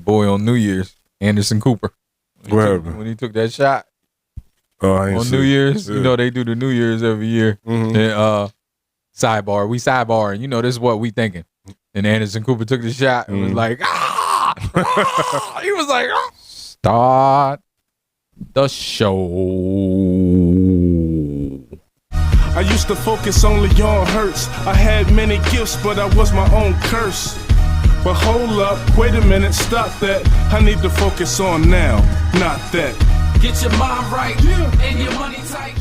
boy on New Year's, Anderson Cooper. When he took that shot on New Year's, you know they do the New Year's every year. Mm-hmm. And sidebar, we sidebar, and this is what we thinking. And Anderson Cooper took the shot and was like, he was like, start the show. I used to focus only on hurts. I had many gifts, but I was my own curse. But hold up, wait a minute, stop that. I need to focus on now, not that. Get your mind right and your money tight.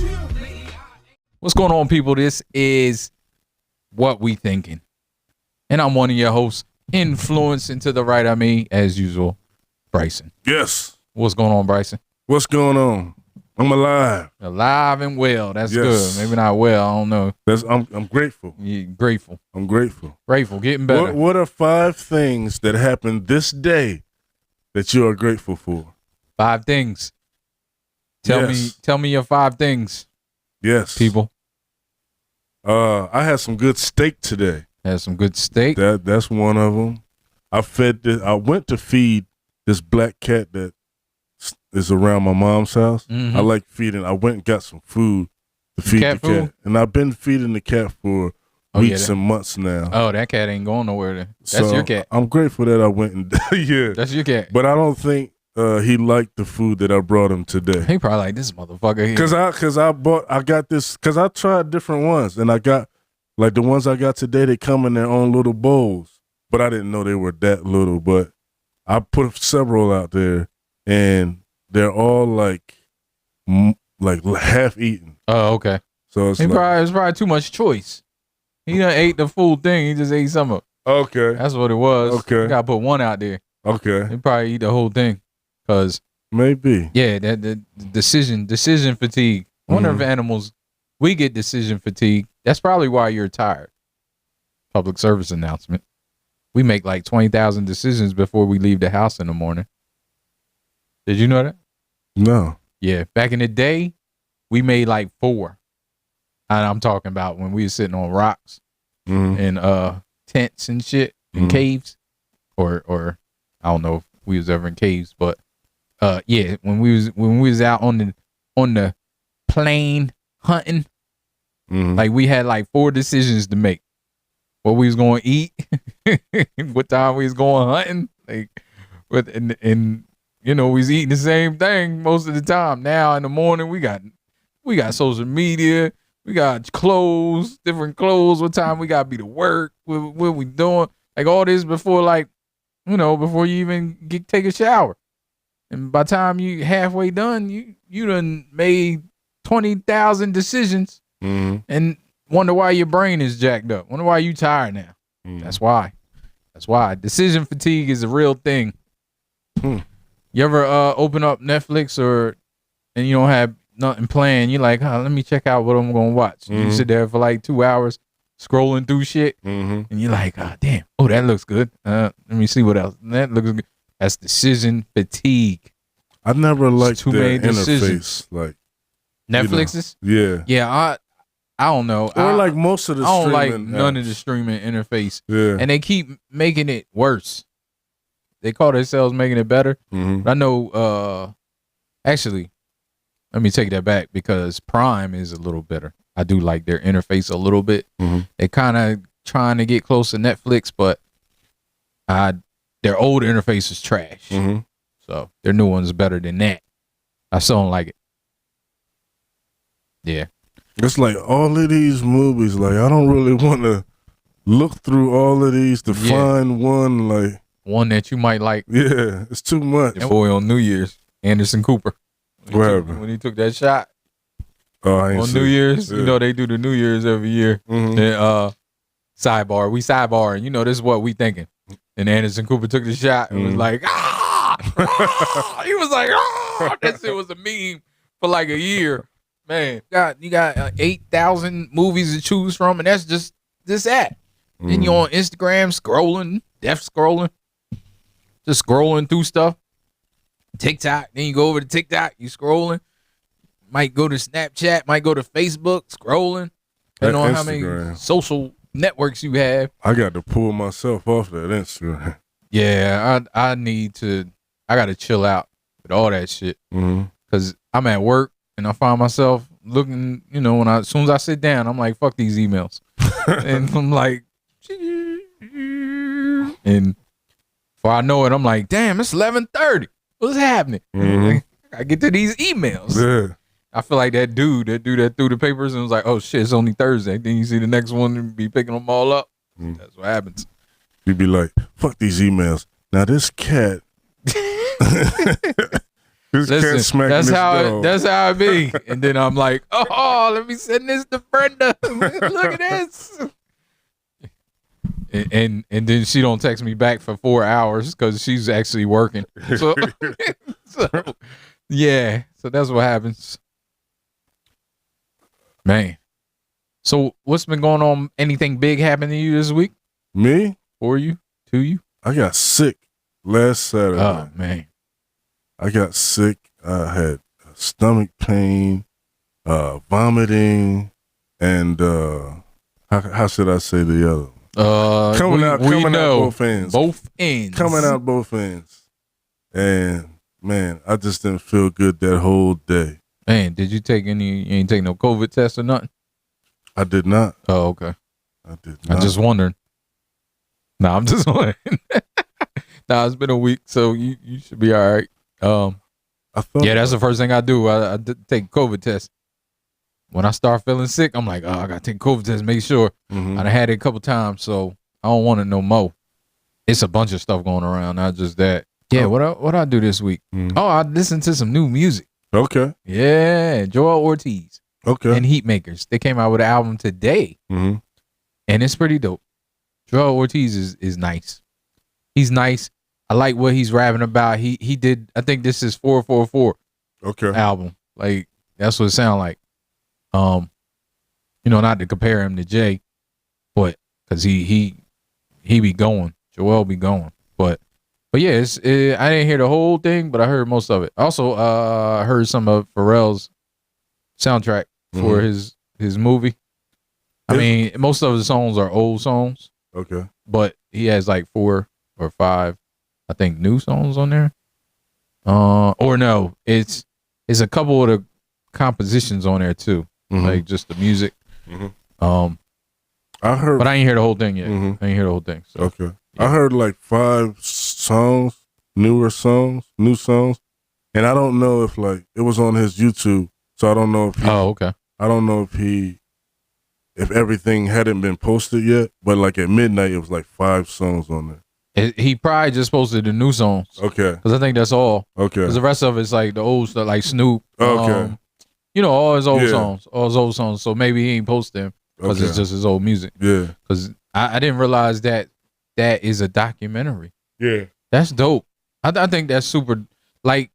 What's going on, people? This is What We Thinking. And I'm one of your hosts, influencing to the right of me, as usual, Bryson. Yes. What's going on, Bryson? What's going on? I'm alive. Alive and well. That's good. Maybe not well. I don't know. I'm grateful. You're grateful. I'm grateful. Grateful. Getting better. What are 5 things that happened this day that you are grateful for? 5 things. Tell me your 5 things. Yes. People. I had some good steak today. Had some good steak. That's one of them. I went to feed this black cat that is around my mom's house. Mm-hmm. I like feeding. I went and got some food to feed the cat. And I've been feeding the cat for weeks and months now. Oh, that cat ain't going nowhere then. That's your cat. I'm grateful that I went and yeah. That's your cat. But I don't think he liked the food that I brought him today. He probably like this motherfucker here. Cause I tried different ones, and I got like the ones I got today. They come in their own little bowls, but I didn't know they were that little. But I put several out there, and they're all like half eaten. Oh, okay. So it's probably too much choice. He done ate the full thing. He just ate some of it. Okay. That's what it was. Okay. You gotta put one out there. Okay. He probably eat the whole thing. Cause maybe. Yeah, the decision fatigue. I wonder if animals, we get decision fatigue. That's probably why you're tired. Public service announcement. We make like 20,000 decisions before we leave the house in the morning. Did you know that? No. Yeah. Back in the day, we made like 4. And I'm talking about when we were sitting on rocks and tents and shit in caves. Or I don't know if we was ever in caves, but yeah, when we was out on the plain hunting, like we had like 4 decisions to make. What we was going to eat, what time we was going hunting, like, and we was eating the same thing most of the time. Now in the morning we got social media, we got clothes, different clothes. What time we got to be to work? What we doing? Like all this before before you even take a shower. And by the time you halfway done, you done made 20,000 decisions and wonder why your brain is jacked up. Wonder why you tired now. That's why. Decision fatigue is a real thing. You ever open up Netflix and you don't have nothing planned? You're like, let me check out what I'm going to watch. You sit there for like 2 hours scrolling through shit and you're like, damn, oh, that looks good. Let me see what else. That looks good. That's decision fatigue. I never liked too their many interface, decisions. like Netflix's. Yeah. I don't know. Or like most of the. I don't like apps. none of the streaming interface. Yeah. And they keep making it worse. They call themselves making it better. But I know. Actually, let me take that back because Prime is a little better. I do like their interface a little bit. They kind of trying to get close to Netflix, but their old interface is trash. So their new one's better than that. I still don't like it. Yeah. It's like all of these movies, like I don't really want to look through all of these to find one that you might like. Yeah, it's too much. Your boy on New Year's, Anderson Cooper. When he took that shot on New Year's, they do the New Year's every year. And sidebar, we sidebar, and this is what we thinking. And Anderson Cooper took the shot and was like, he was like, that shit was a meme for like a year. Man, you got 8,000 movies to choose from, and that's just this app. Then you're on Instagram scrolling, just scrolling through stuff. TikTok, then you go over to TikTok, you scrolling. Might go to Snapchat, might go to Facebook, scrolling. Depending on how many social networks you have. I got to pull myself off that Instagram. Yeah, I need to. I got to chill out with all that shit because I'm at work and I find myself looking. You know, as soon as I sit down, I'm like, fuck these emails, and I'm like, and before I know it, I'm like, damn, it's 11:30. What's happening? I get to these emails. Yeah. I feel like that dude that threw the papers and was like, oh shit, it's only Thursday. Then you see the next one and be picking them all up. That's what happens. You'd be like, fuck these emails. Now this cat. Listen, that's how it be. And then I'm like, oh, let me send this to Brenda. Look at this. And then she don't text me back for 4 hours because she's actually working. So, yeah, so that's what happens. Man. So what's been going on? Anything big happened to you this week? Me? For you? To you? I got sick last Saturday. Oh, man. I got sick. I had stomach pain, vomiting, and how should I say the other? Coming out both ends. Both ends. Coming out both ends. And man, I just didn't feel good that whole day. Man, did you take you ain't take no COVID test or nothing? I did not. Oh, okay. I did not. I'm just wondering. I'm just wondering. It's been a week, so you should be all right. That's the first thing I do. I take COVID test. When I start feeling sick, I'm like, I gotta take COVID test, make sure. I done had it a couple times, so I don't want it no more. It's a bunch of stuff going around, not just that. Yeah, what I do this week? Oh, I listened to some new music. Okay. Yeah, Joel Ortiz. Okay. And Heatmakers. They came out with an album today, and it's pretty dope. Joel Ortiz is nice. He's nice. I like what he's rapping about. He did. I think this is 444. Okay. Album. Like that's what it sounds like. Not to compare him to Jay, but because he be going. Joel be going. But yeah, I didn't hear the whole thing, but I heard most of it. Also, I heard some of Pharrell's soundtrack for his movie. I mean, most of the songs are old songs. Okay. But he has like 4 or 5, I think, new songs on there. Or no, it's a couple of the compositions on there too, like just the music. I heard, but I ain't hear the whole thing yet. I ain't hear the whole thing. So. Okay. Yeah. I heard like 5 songs, new songs, and I don't know if like it was on his YouTube, so I don't know if. Okay. I don't know if everything hadn't been posted yet, but like at midnight it was like 5 songs on there. He probably just posted the new songs. Okay. Because I think that's all. Okay. Because the rest of it's like the old stuff, like Snoop. Okay. All his old songs. All his old songs. So maybe he ain't post them because it's just his old music. Yeah. Because I didn't realize that is a documentary. Yeah. That's dope. I think that's super. Like,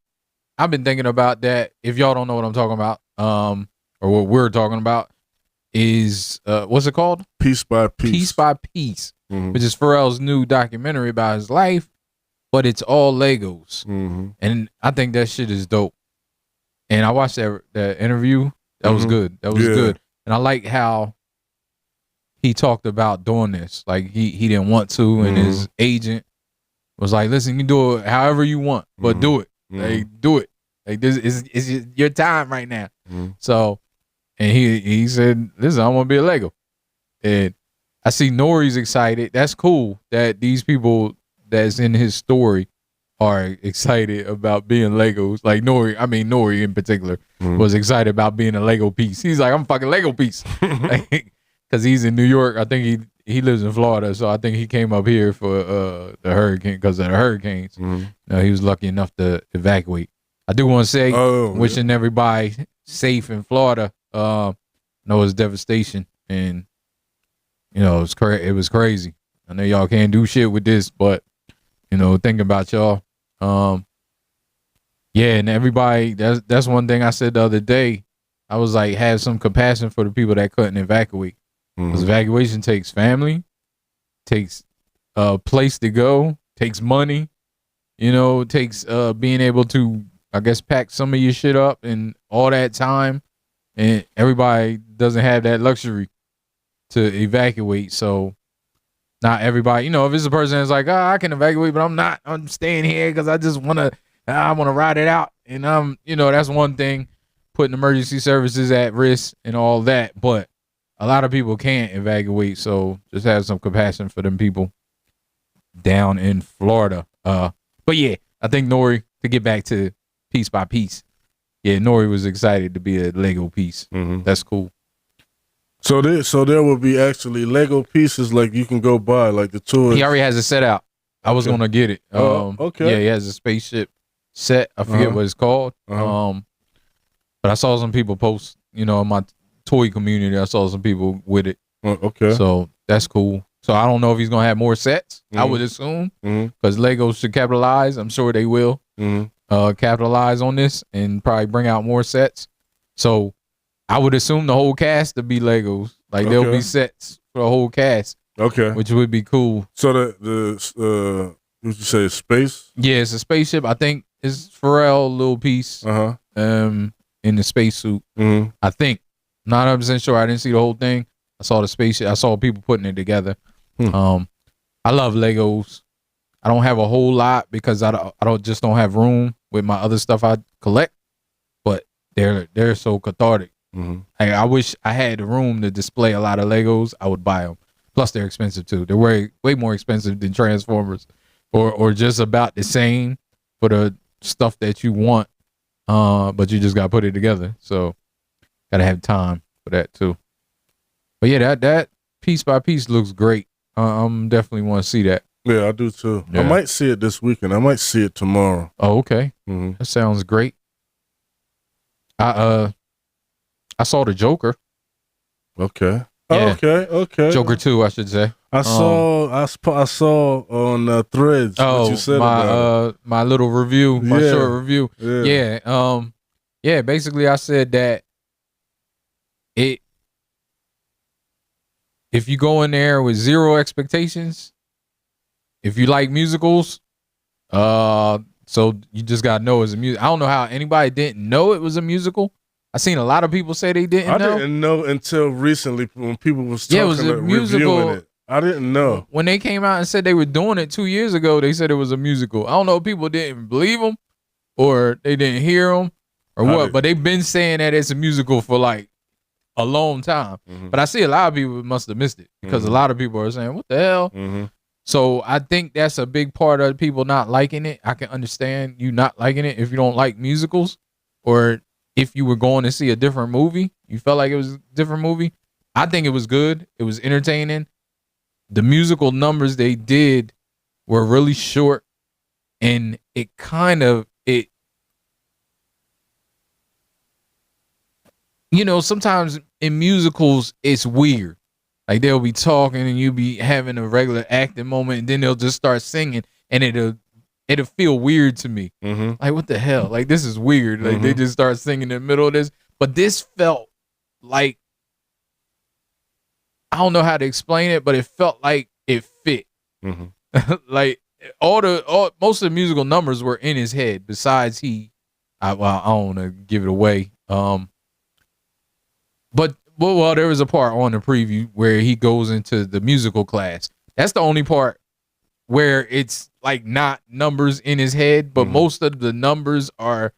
I've been thinking about that. If y'all don't know what I'm talking about, or what we're talking about, is what's it called? Piece by Piece. Piece by Piece, which is Pharrell's new documentary about his life, but it's all Legos, and I think that shit is dope. And I watched that interview. That was good. That was good, and I like how he talked about doing this. Like he didn't want to, and his agent was like, "Listen, you can do it however you want, but do it. Like do it. Like this is your time right now." So. And he said, "Listen, I want to be a Lego." And I see Nori's excited. That's cool that these people that's in his story are excited about being Legos. Like Nori in particular was excited about being a Lego piece. He's like, "I'm a fucking Lego piece." Because he's in New York. I think he lives in Florida. So I think he came up here for the hurricane because of the hurricanes. He was lucky enough to evacuate. I do want to say, wishing everybody safe in Florida. No, it's devastation, and it was crazy. I know y'all can't do shit with this, but thinking about y'all, and everybody. That's one thing I said the other day. I was like, have some compassion for the people that couldn't evacuate, because evacuation takes family, takes a place to go, takes money, takes being able to, I guess, pack some of your shit up and all that time. And everybody doesn't have that luxury to evacuate. So not everybody, if it's a person that's like, I can evacuate, but I'm staying here because I just want to ride it out. And that's one thing, putting emergency services at risk and all that. But a lot of people can't evacuate. So just have some compassion for them people down in Florida. But yeah, I think Nori, to get back to piece by piece. Yeah, Nori was excited to be a Lego piece. Mm-hmm. That's cool. So there will be actually Lego pieces like you can go buy, like the toys. He already has it set out. I was gonna get it. Okay. Yeah, he has a spaceship set. I forget what it's called. But I saw some people post, in my toy community. I saw some people with it. Okay. So that's cool. So I don't know if he's gonna have more sets. I would assume because Lego should capitalize. I'm sure they will capitalize on this and probably bring out more sets. So I would assume the whole cast to be Legos. Like there'll be sets for the whole cast. Okay. Which would be cool. So the what you say, space? Yeah, it's a spaceship. I think it's Pharrell little piece. In the spacesuit. I think. Not 100% sure. I didn't see the whole thing. I saw the spaceship. I saw people putting it together. I love Legos. I don't have a whole lot because I don't have room with my other stuff I collect. But they're so cathartic. I wish I had the room to display a lot of Legos. I would buy them. Plus, they're expensive too. They're way more expensive than Transformers, or just about the same for the stuff that you want. But you just gotta put it together. So, gotta have time for that too. But yeah, that piece by piece looks great. I'm definitely want to see that. Yeah, I do too. Yeah. I might see it this weekend. I might see it tomorrow. Oh, okay. That sounds great. I saw the Joker. Okay. Yeah. Okay. Joker 2, I should say. I saw on Threads what you said about my little review, my short review. Yeah. Basically, I said that if you go in there with zero expectations, if you like musicals, so you just gotta know it's a music. I don't know how anybody didn't know it was a musical. I seen a lot of people say they didn't know. I didn't know until recently when people was talking it was a musical. Reviewing it. I didn't know. When they came out and said they were doing it 2 years ago, they said it was a musical. I don't know if people didn't believe them or they didn't hear them or what, but they've been saying that it's a musical for like a long time. But I see a lot of people must have missed it because a lot of people are saying, what the hell? So I think that's a big part of people not liking it. I can understand you not liking it if you don't like musicals, or if you were going to see a different movie, you felt like it was a different movie. I think it was good. It was entertaining. The musical numbers they did were really short, and sometimes in musicals it's weird. Like they'll be talking and you be having a regular acting moment, and then they'll just start singing, and it'll feel weird to me. Like, what the hell? Like, this is weird. Like, they just start singing in the middle of this. But this felt like, I don't know how to explain it, but it felt like it fit. Like, most of the musical numbers were in his head. Besides I don't want to give it away. But there was a part on the preview where he goes into the musical class. That's the only part where it's like not numbers in his head, but most of the numbers are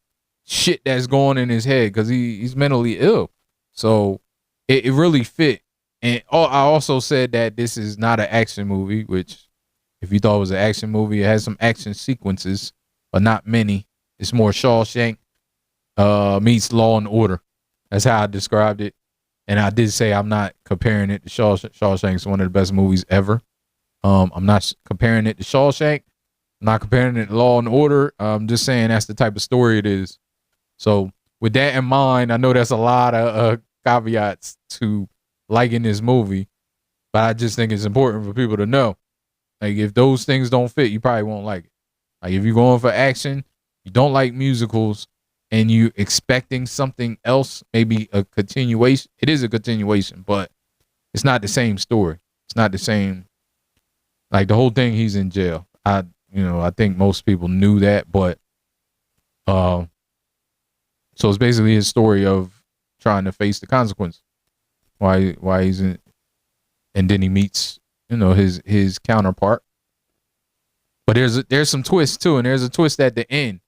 shit that's going in his head because he's mentally ill. So it really fit. And I also said that this is not an action movie, which if you thought it was an action movie, it has some action sequences, but not many. It's more Shawshank meets Law and Order. That's how I described it. And I did say I'm not comparing it to Shawshank's one of the best movies ever. I'm not comparing it to Shawshank. I'm not comparing it to Law and Order. I'm just saying that's the type of story it is. So with that in mind, I know that's a lot of caveats to liking this movie, but I just think it's important for people to know. Like, if those things don't fit, you probably won't like it. Like, if you're going for action, you don't like musicals, and you expecting something else, maybe a continuation. It is a continuation, but it's not the same story. It's not the same. Like, the whole thing, he's in jail. I think most people knew that, but so it's basically his story of trying to face the consequence. Why he's in, and then he meets, his counterpart. But there's some twists too, and there's a twist at the end.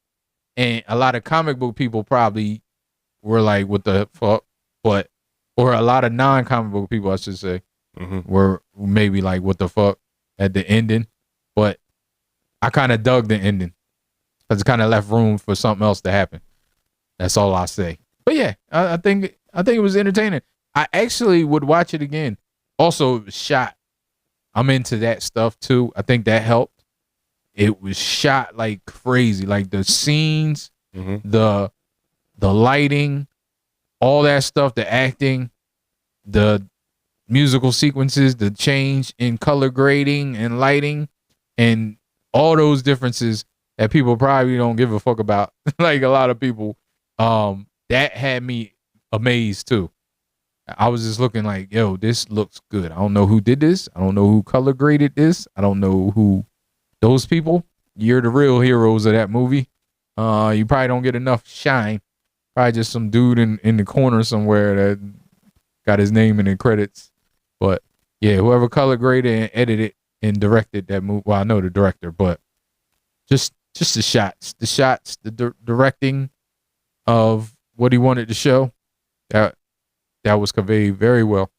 And a lot of comic book people probably were like, what the fuck? Or a lot of non-comic book people, I should say, were maybe like, what the fuck at the ending. But I kind of dug the ending because it kind of left room for something else to happen. That's all I say. But yeah, I think it was entertaining. I actually would watch it again. Also, it was shot. I'm into that stuff too. I think that helped. It was shot like crazy. Like the scenes, the lighting, all that stuff, the acting, the musical sequences, the change in color grading and lighting, and all those differences that people probably don't give a fuck about. Like a lot of people, that had me amazed too. I was just looking like, yo, this looks good. I don't know who did this. I don't know who color graded this. I don't know who those people. You're the real heroes of that movie. You probably don't get enough shine. Probably just some dude in the corner somewhere that got his name in the credits. But yeah, whoever color graded and edited and directed that movie. Well, I know the director, but just the shots, the directing of what he wanted to show. That was conveyed very well.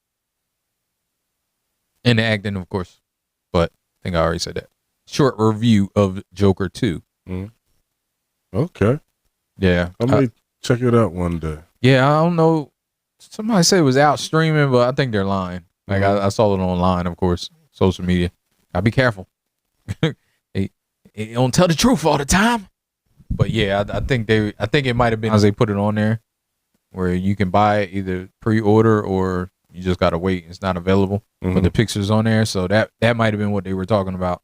And the acting, of course. But I think I already said that. Short review of Joker 2. Okay. Yeah. I may check it out one day. Yeah, I don't know. Somebody said it was out streaming, but I think they're lying. Like I saw it online, of course, social media. Gotta be careful. They don't tell the truth all the time. But yeah, I think it might have been as they put it on there, where you can buy it either pre-order or you just gotta wait. It's not available. But the picture's on there, so that might have been what they were talking about.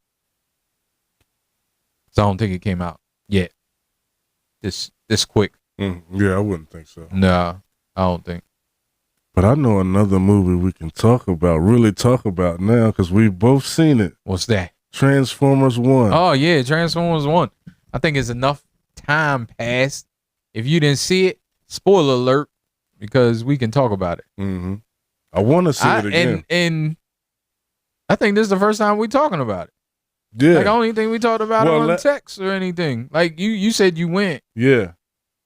So I don't think it came out yet. This quick. Yeah, I wouldn't think so. No, I don't think. But I know another movie we can really talk about now, because we've both seen it. What's that? Transformers 1. Oh, yeah, Transformers 1. I think it's enough time passed. If you didn't see it, spoiler alert, because we can talk about it. I want to see it again. And I think this is the first time we're talking about it. Yeah. Like, I don't even think we talked about it on text or anything. Like, you said you went. Yeah.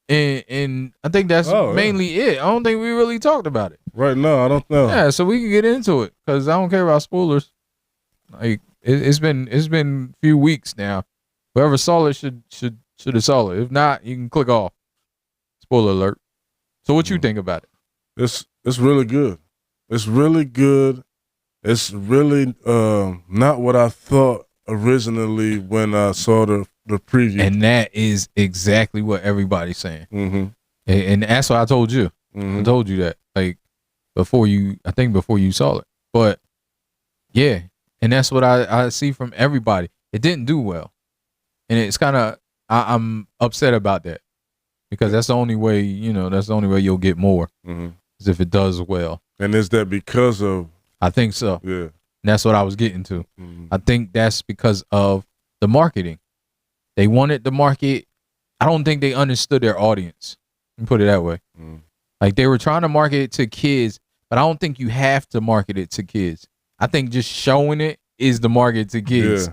And I think that's mainly it. I don't think we really talked about it. Right now, I don't know. Yeah, so we can get into it, because I don't care about spoilers. Like, it's been a few weeks now. Whoever saw it should have saw it. If not, you can click off. Spoiler alert. So what you think about it? It's really good. It's really good. It's really not what I thought originally when I saw the preview. And that is exactly what everybody's saying. And that's what I told you. I told you that, like, before you saw it. But yeah, and that's what I see from everybody. It didn't do well, and it's kind of I'm upset about that, because that's the only way you'll get more, is if it does well. And is that because of? I think so. Yeah, and that's what I was getting to. I think that's because of the marketing. They wanted the market. I don't think they understood their audience. Let me put it that way. Like, they were trying to market it to kids, but I don't think you have to market it to kids. I think just showing it is the market to kids,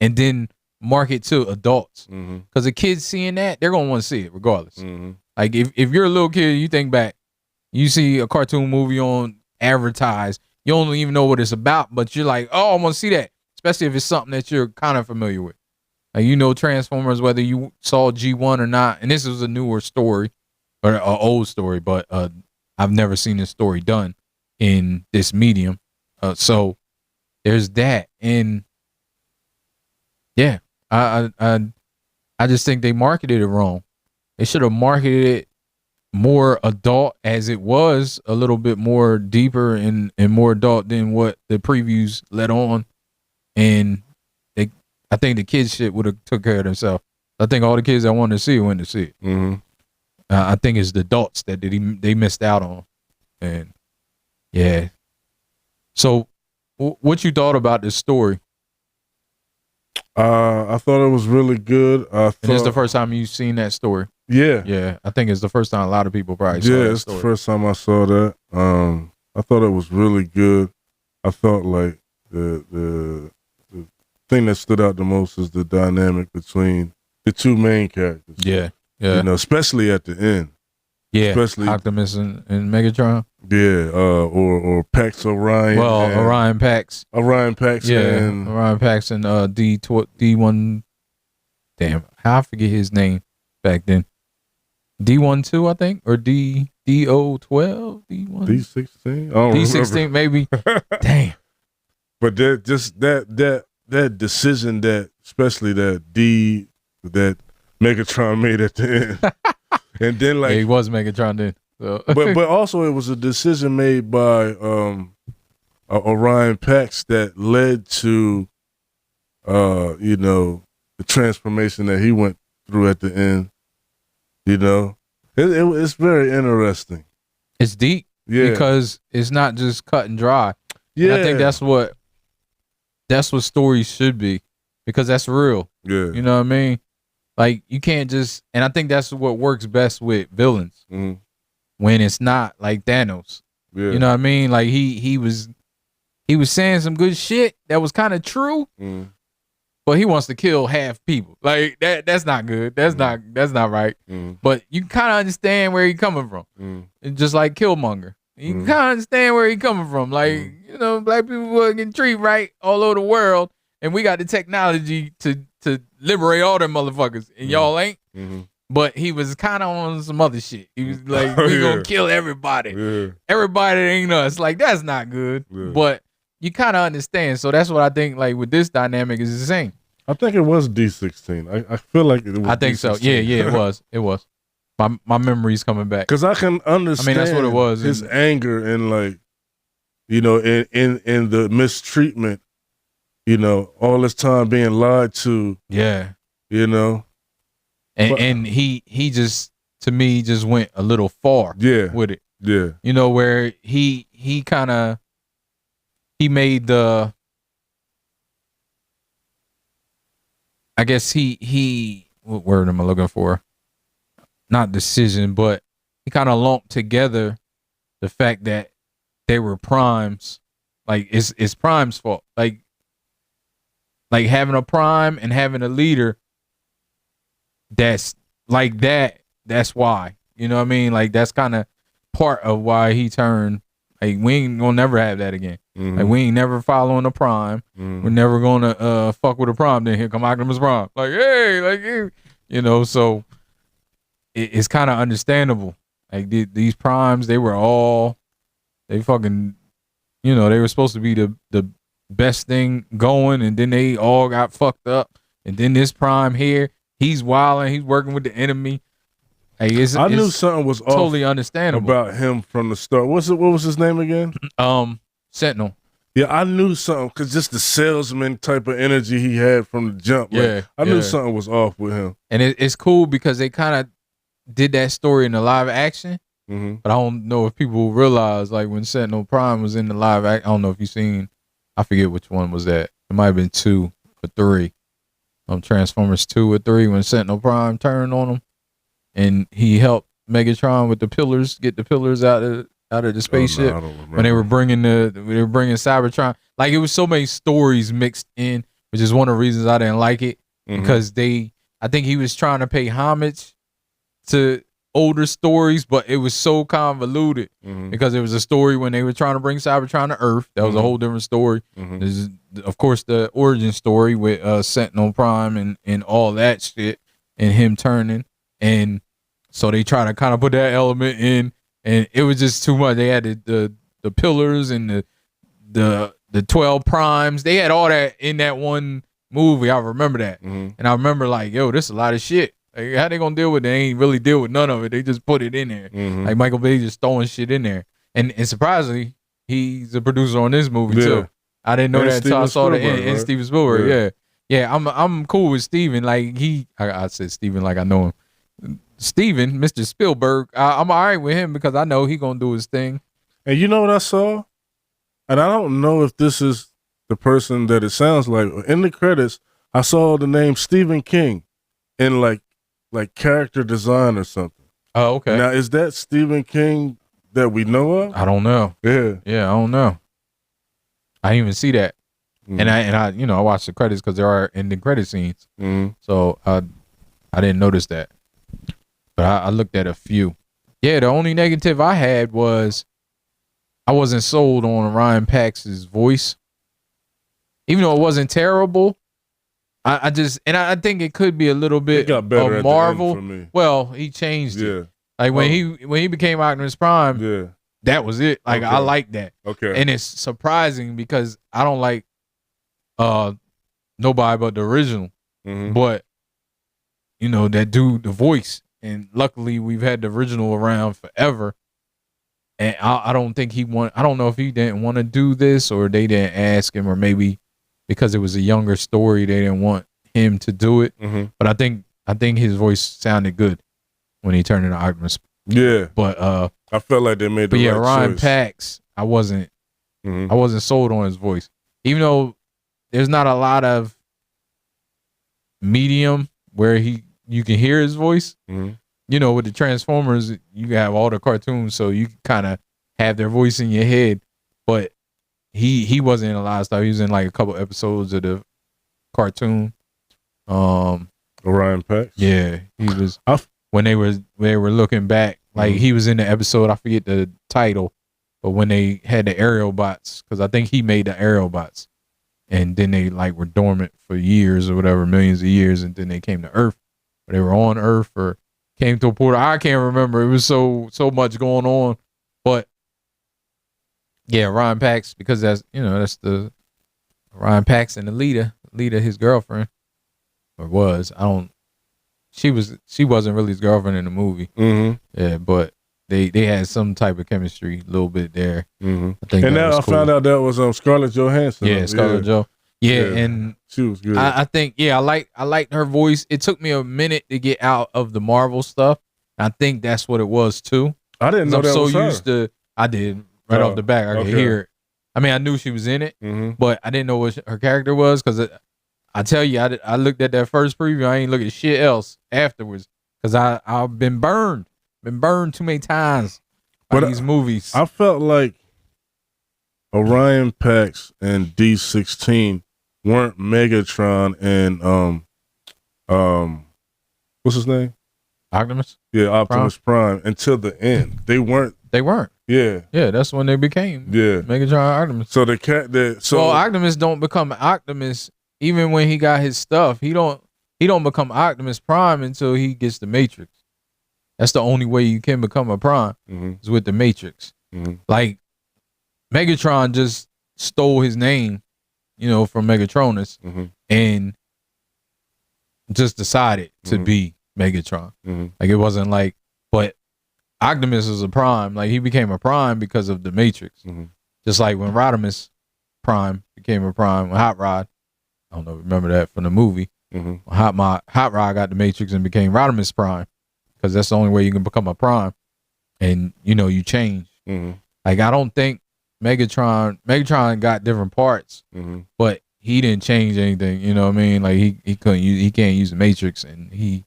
and then market to adults. Because the kids seeing that, they're gonna want to see it regardless. Like, if you're a little kid, you think back, you see a cartoon movie on advertised, you don't even know what it's about, but you're like, oh, I want to see that. Especially if it's something that you're kind of familiar with. Like, Transformers, whether you saw G1 or not, and this is a newer story, or an old story, but I've never seen this story done in this medium. So there's that. And yeah, I just think they marketed it wrong. They should have marketed it more adult, as it was a little bit more deeper and more adult than what the previews let on. And I think the kids shit would have took care of themselves. I think all the kids that wanted to see it went to see it. I think it's the adults that they missed out on. And yeah. So what you thought about this story? I thought it was really good. And it's the first time you've seen that story? Yeah. Yeah. I think it's the first time a lot of people probably saw that story. Yeah, it's the first time I saw that. I thought it was really good. I felt like the thing that stood out the most is the dynamic between the two main characters. Yeah. You know, especially at the end. Yeah, especially Optimus and Megatron. Yeah, or Pax Orion. Well, Orion Pax. Orion Pax. Yeah, and Orion Pax and D1. Damn, I forget his name back then. D12, I think, or D012, D1, D16. D16, maybe. Damn. But that decision that, especially that Megatron made at the end. And then he was Megatron then. So. but also it was a decision made by Orion Pax that led to the transformation that he went through at the end. You know, it's very interesting. It's deep, because it's not just cut and dry. Yeah, and I think that's what stories should be, because that's real. Yeah, you know what I mean. Like, you can't just, and I think that's what works best with villains, when it's not like Thanos. Yeah. You know what I mean? Like he was saying some good shit that was kind of true, but he wants to kill half people. Like that's not good. That's not right. But you kind of understand where he's coming from. It's just like Killmonger. You kind of understand where he's coming from. Like, black people were getting treated right all over the world, and we got the technology to liberate all them motherfuckers, and y'all ain't. But he was kind of on some other shit. He was like, we gonna kill everybody. Yeah. Everybody ain't us. Like, that's not good. Yeah. But you kind of understand. So that's what I think, like, with this dynamic is the same. I think it was D16. I feel like it was I think D16. So. Yeah, it was. It was. My memory's coming back. Because I can understand that's what it was. His anger and, like, in the mistreatment, all this time being lied to. Yeah. And he just, to me, just went a little far with it. Yeah. Where he made the, I guess what word am I looking for? Not decision, but he kind of lumped together the fact that they were Primes. Like, it's Prime's fault. Like having a Prime and having a leader that's like that, that's why. You know what I mean? Like, that's kind of part of why he turned. Like, we ain't gonna never have that again. Like, we ain't never following a Prime. We're never gonna fuck with a Prime. Then here come Optimus Prime. Like, hey, like, so it's kind of understandable. Like, these Primes, they fucking, they were supposed to be the best thing going, and then they all got fucked up. And then this Prime here, he's wilding. He's working with the enemy. Hey, I knew something was totally understandable about him from the start. What was his name again? Sentinel. Yeah, I knew something because just the salesman type of energy he had from the jump. Like, I knew something was off with him. And it's cool because they kind of did that story in the live action. But I don't know if people realize, like, when Sentinel Prime was in the live act, I don't know if you've seen, I forget which one was that. It might have been 2 or 3. Transformers 2 or 3, when Sentinel Prime turned on him and he helped Megatron with the pillars, get the pillars out of the spaceship. When they were bringing Cybertron. Like, it was so many stories mixed in, which is one of the reasons I didn't like it, because I think he was trying to pay homage to older stories, but it was so convoluted because it was a story when they were trying to bring Cybertron to Earth. That was a whole different story. There's, of course, the origin story with Sentinel Prime and all that shit, and him turning. And so they try to kind of put that element in, and it was just too much. They had the pillars and the 12 primes. They had all that in that one movie. I remember that. And I remember, like, yo, this is a lot of shit. Like, how they gonna deal with it? They ain't really deal with none of it. They just put it in there. Like, Michael Bay just throwing shit in there. And surprisingly, he's a producer on this movie too. I didn't know that until I saw the end. And Steven Spielberg, yeah. I'm cool with Steven. Like, I said Steven like I know him. Steven, Mr. Spielberg, I'm all right with him because I know he gonna do his thing. And you know what I saw? And I don't know if this is the person that it sounds like. In the credits, I saw the name Stephen King in like character design or something. Oh, okay. Now, is that Stephen King that we know of? I don't know. Yeah, I don't know. I didn't even see that. And I you know, I watched the credits because there are ending credit scenes. So I didn't notice that, but I looked at a few. Yeah, the only negative I had was I wasn't sold on Ryan Pax's voice, even though it wasn't terrible. I think it could be a little bit got better of Marvel. at the end for me. Well, he changed it. Like when he became Optimus Prime, that was it. Like I like that. Okay. And it's surprising because I don't like nobody but the original. But you know, that dude, the voice, and luckily we've had the original around forever. And I don't think I don't know if he didn't want to do this or they didn't ask him, or maybe because it was a younger story, they didn't want him to do it. But I think his voice sounded good when he turned into Optimus. Yeah. But I felt like they made the right Ryan choice. Pax, I wasn't sold on his voice. Even though there's not a lot of medium where you can hear his voice. You know, with the Transformers, you have all the cartoons, so you kind of have their voice in your head. But he wasn't in a lot of stuff. He was in like a couple episodes of the cartoon. Ryan Pax. Yeah, he was when they were looking back. Like he was in the episode. I forget the title, but when they had the aerial bots, because I think he made the aerial bots, and then they like were dormant for years or whatever, millions of years, and then they came to Earth. Or they were on Earth or came to a portal. I can't remember. It was so much going on. But yeah, Ryan Pax, because that's the Ryan Pax and the Lita, his girlfriend, or was. She wasn't really his girlfriend in the movie. Yeah, but they had some type of chemistry, a little bit there. I think. And now I found out that was Scarlett Johansson. Yeah, Scarlett Jo. Yeah, and she was good. I think I liked her voice. It took me a minute to get out of the Marvel stuff. I think that's what it was too. I didn't know that was her. Used to. I did right off the back. I could hear it. I mean, I knew she was in it, but I didn't know what her character was because I tell you, I looked at that first preview. I ain't look at shit else afterwards because I've been burned too many times by these movies. I felt like Orion Pax and D16 weren't Megatron and what's his name? Optimus? Yeah, Optimus Prime until the end. They weren't. Yeah. Yeah, that's when they became Megatron and Optimus. So well, Optimus don't become Optimus even when he got his stuff. He don't become Optimus Prime until he gets the Matrix. That's the only way you can become a Prime is with the Matrix. Like Megatron just stole his name, from Megatronus and just decided to be Megatron. Like it wasn't like, but Optimus is a Prime. Like he became a Prime because of the Matrix. Just like when Rodimus Prime became a Prime, when Hot Rod, I don't know, remember that from the movie. Hot Rod got the Matrix and became Rodimus Prime because that's the only way you can become a Prime. And you change. Like I don't think Megatron got different parts, but he didn't change anything. You know what I mean? Like he can't use the Matrix, and he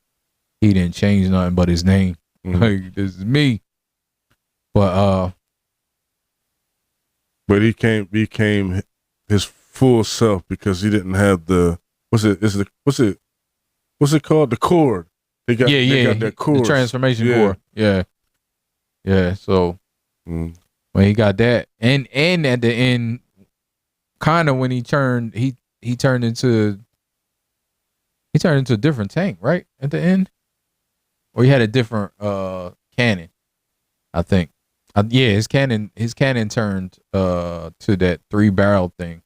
didn't change nothing but his name. Like this is me. But he became his full self because he didn't have the what's it called? The cord. They got that cord. The transformation cord. Yeah. So when he got that, and at the end, kind of when he turned into a different tank, right? At the end, or he had a different cannon, I think. His cannon turned to that 3-barrel thing.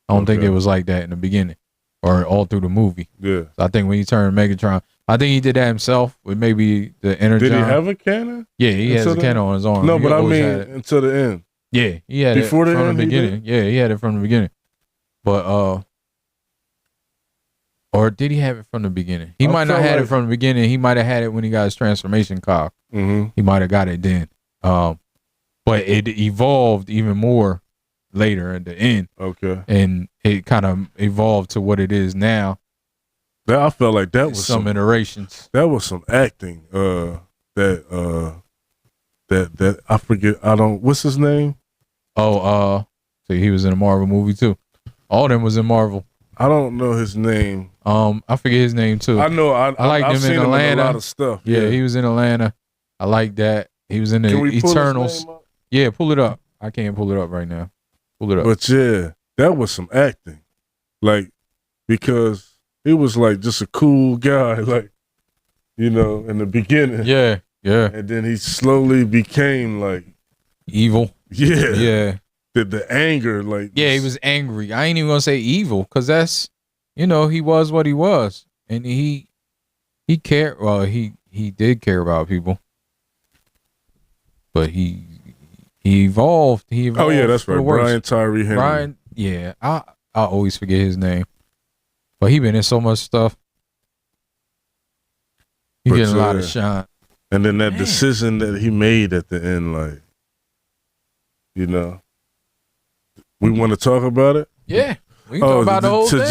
I don't think it was like that in the beginning or all through the movie. Yeah. So I think when he turned Megatron, I think he did that himself with maybe the energy. Did he have a cannon? Yeah, he has a cannon on his arm. No, but I mean until the end. Yeah, he had before it from the beginning. Yeah, he had it from the beginning. But or did he have it from the beginning? He might not have had it from the beginning. He might have had it when he got his transformation cog. He might have got it then. But it evolved even more later at the end. Okay. And it kind of evolved to what it is now. I felt like that was some iterations. That was some acting. That I forget. What's his name? So he was in a Marvel movie too. All of them was in Marvel. I don't know his name. I forget his name too. I know. I like I've him seen in him Atlanta. in a lot of stuff. Yeah, he was in Atlanta. I like that. He was in the Can we pull his Eternals. name up? Yeah, pull it up. I can't pull it up right now. Pull it up. But yeah, that was some acting. Like, because he was like just a cool guy, like, you know, in the beginning. Yeah. And then he slowly became like Evil. Yeah. The anger, like. Yeah, he was angry. I ain't even gonna say evil, because that's, you know, he was what he was. And he cared. Well, he did care about people. But he evolved. Oh yeah, that's right. Brian Tyree Henry. Brian, yeah. I always forget his name. But he been in so much stuff. He getting a lot of shine. And then that decision that he made at the end, like, you know, we want to talk about it. Yeah, we can talk about the whole thing.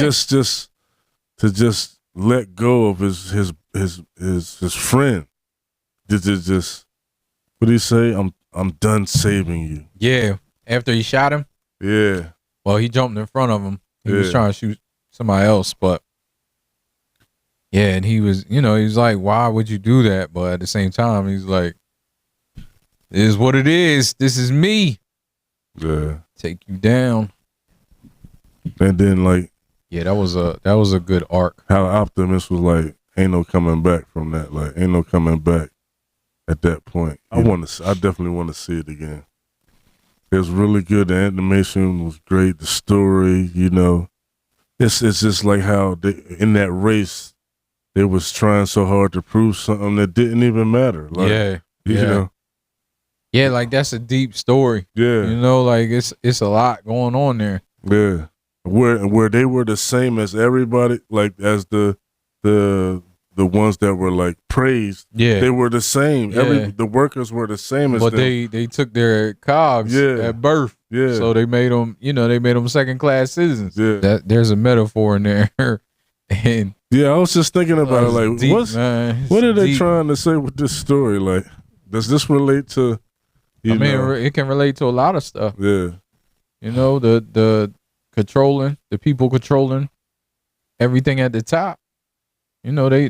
To just let go of his friend. Just what did he say? I'm done saving you. Yeah, after he shot him. Yeah. Well, he jumped in front of him. He was trying to shoot somebody else, but yeah, and he was, you know, he was like, why would you do that? But at the same time, he's like, it is what it is. This is me. Yeah. Take you down. And then, like, yeah, that was a good arc. How Optimus was like, ain't no coming back from that. Like, ain't no coming back at that point. I definitely want to see it again. It was really good. The animation was great. The story, you know, it's just like how in that race, they was trying so hard to prove something that didn't even matter. Like, you know. Yeah, like that's a deep story. Yeah. You know, like it's a lot going on there. Yeah. Where they were the same as everybody, like as the ones that were like praised. Yeah. They were the same. Yeah. The workers were the same as them. But they took their cogs at birth. Yeah. So they made them, you know, second class citizens. Yeah. There's a metaphor in there. And yeah, I was just thinking about it, like, deep, what are they trying to say with this story? Like, does this relate to? I mean, it can relate to a lot of stuff. Yeah, you know, the controlling, the people controlling everything at the top. You know, they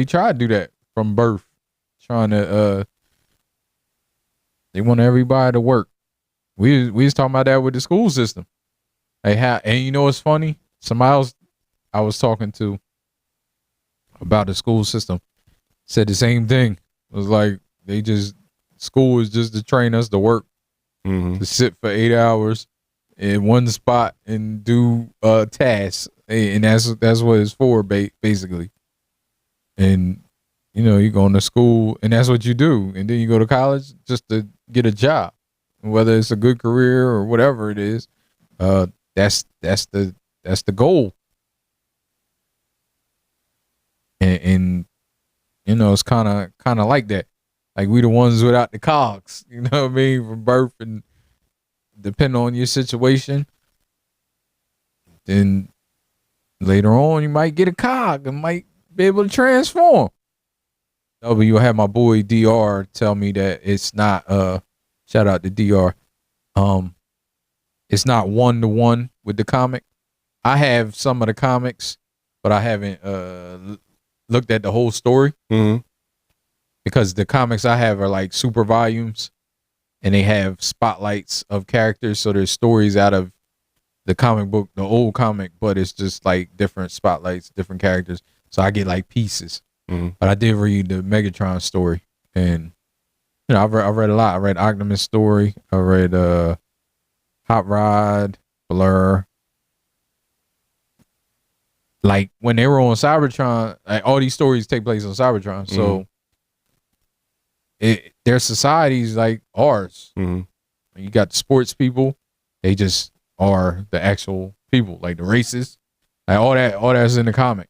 try to do that from birth, trying to they want everybody to work. We was talking about that with the school system. And you know what's funny? Somebody else I was talking to about the school system said the same thing. It was like school is just to train us to work, to sit for 8 hours in one spot and do tasks, and that's what it's for, basically. And you know, you go into school and that's what you do, and then you go to college just to get a job, whether it's a good career or whatever it is. That's the goal. And you know, it's kind of like that. Like we the ones without the cogs, you know what I mean, from birth, and depending on your situation, then later on you might get a cog and might be able to transform. You'll have my boy DR tell me that it's not shout out to DR. It's not 1-to-1 with the comic. I have some of the comics, but I haven't looked at the whole story. Because the comics I have are like super volumes, and they have spotlights of characters. So there's stories out of the comic book, the old comic, but it's just like different spotlights, different characters. So I get like pieces. But I did read the Megatron story, and you know, I read a lot. I read Optimus story. I read Hot Rod, Blur. Like when they were on Cybertron, like all these stories take place on Cybertron. So their societies like ours. You got the sports people; they just are the actual people, like the racists, like all that's in the comic.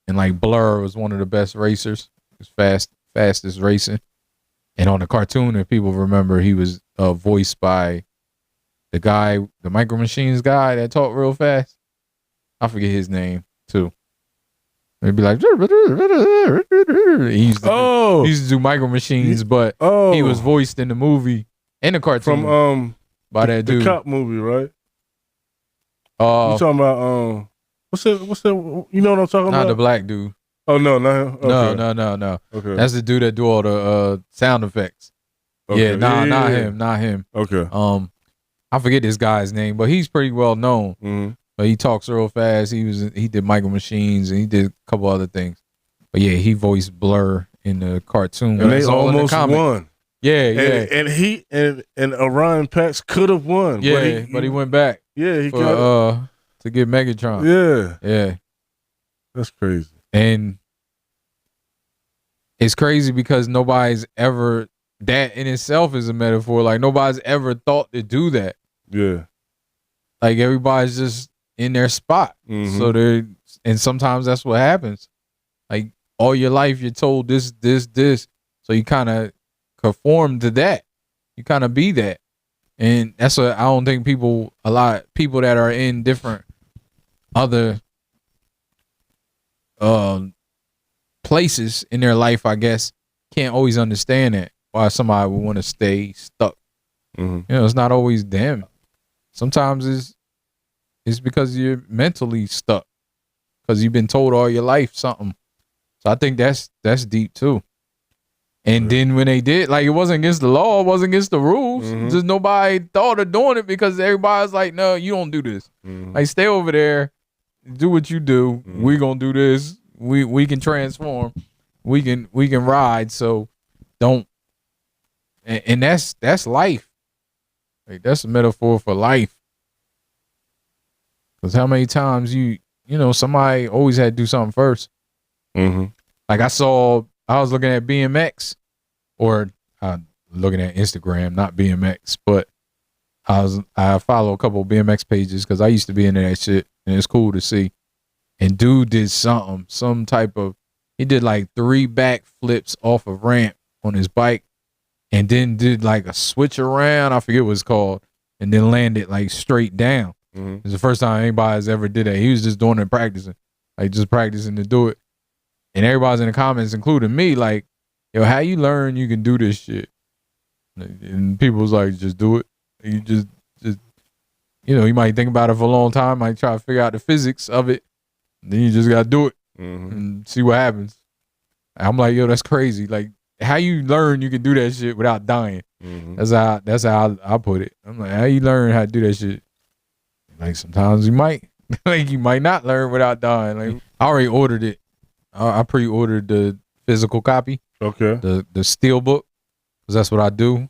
And like Blur was one of the best racers, fastest racing. And on the cartoon, if people remember, he was voiced by the guy, the Micro Machines guy that talked real fast. I forget his name too. He'd be like, he used to do Micro Machines, but he was voiced in the movie and the cartoon from by that dude. The cop movie, right? You talking about what's that? You know what I'm talking not about? the black dude. Oh no, not him. Okay. No. Okay. That's the dude that do all the sound effects. Okay. Yeah, not him. Okay. I forget this guy's name, but he's pretty well known. Mm-hmm. But he talks real fast. He did Micro Machines and he did a couple other things. But yeah, he voiced Blur in the cartoon. And they almost won. Yeah. And he and Orion Pax could have won. Yeah, but he went back. Yeah, he to get Megatron. Yeah. That's crazy. And it's crazy because nobody's ever, that in itself is a metaphor. Like nobody's ever thought to do that. Yeah. Like everybody's just in their spot. Mm-hmm. So and sometimes that's what happens. Like all your life you're told this. So you kind of conform to that. You kind of be that. And that's what I don't think a lot of people that are in different other places in their life, I guess, can't always understand that. Why somebody would want to stay stuck. Mm-hmm. You know, it's not always them. Sometimes it's because you're mentally stuck. Because you've been told all your life something. So I think that's deep too. And then when they did, like, it wasn't against the law, it wasn't against the rules. Mm-hmm. Just nobody thought of doing it because everybody's like, no, you don't do this. Mm-hmm. Like, stay over there, do what you do. Mm-hmm. We gonna do this. We can transform. We can ride. So don't. And that's life. Like, that's a metaphor for life. Because how many times you know somebody always had to do something first. Mm-hmm. Like I was looking at BMX, or looking at Instagram, not BMX, but I follow a couple of BMX pages because I used to be into that shit, and it's cool to see. And dude did he did like 3 back flips off a ramp on his bike, and then did like a switch around, I forget what it's called, and then landed like straight down. Mm-hmm. It's the first time anybody's ever did that. He was just doing it practicing to do it. And everybody's in the comments, including me, like, yo, how you learn you can do this shit? And people was like, just do it. You just you might think about it for a long time, might try to figure out the physics of it. Then you just gotta do it and see what happens. I'm like, yo, that's crazy. Like, how you learn you can do that shit without dying? Mm-hmm. That's how I put it. I'm like, how you learn how to do that shit? Like, sometimes you might. Like, you might not learn without dying. Like, I already ordered it. I pre-ordered the physical copy. Okay. The steel book, because that's what I do.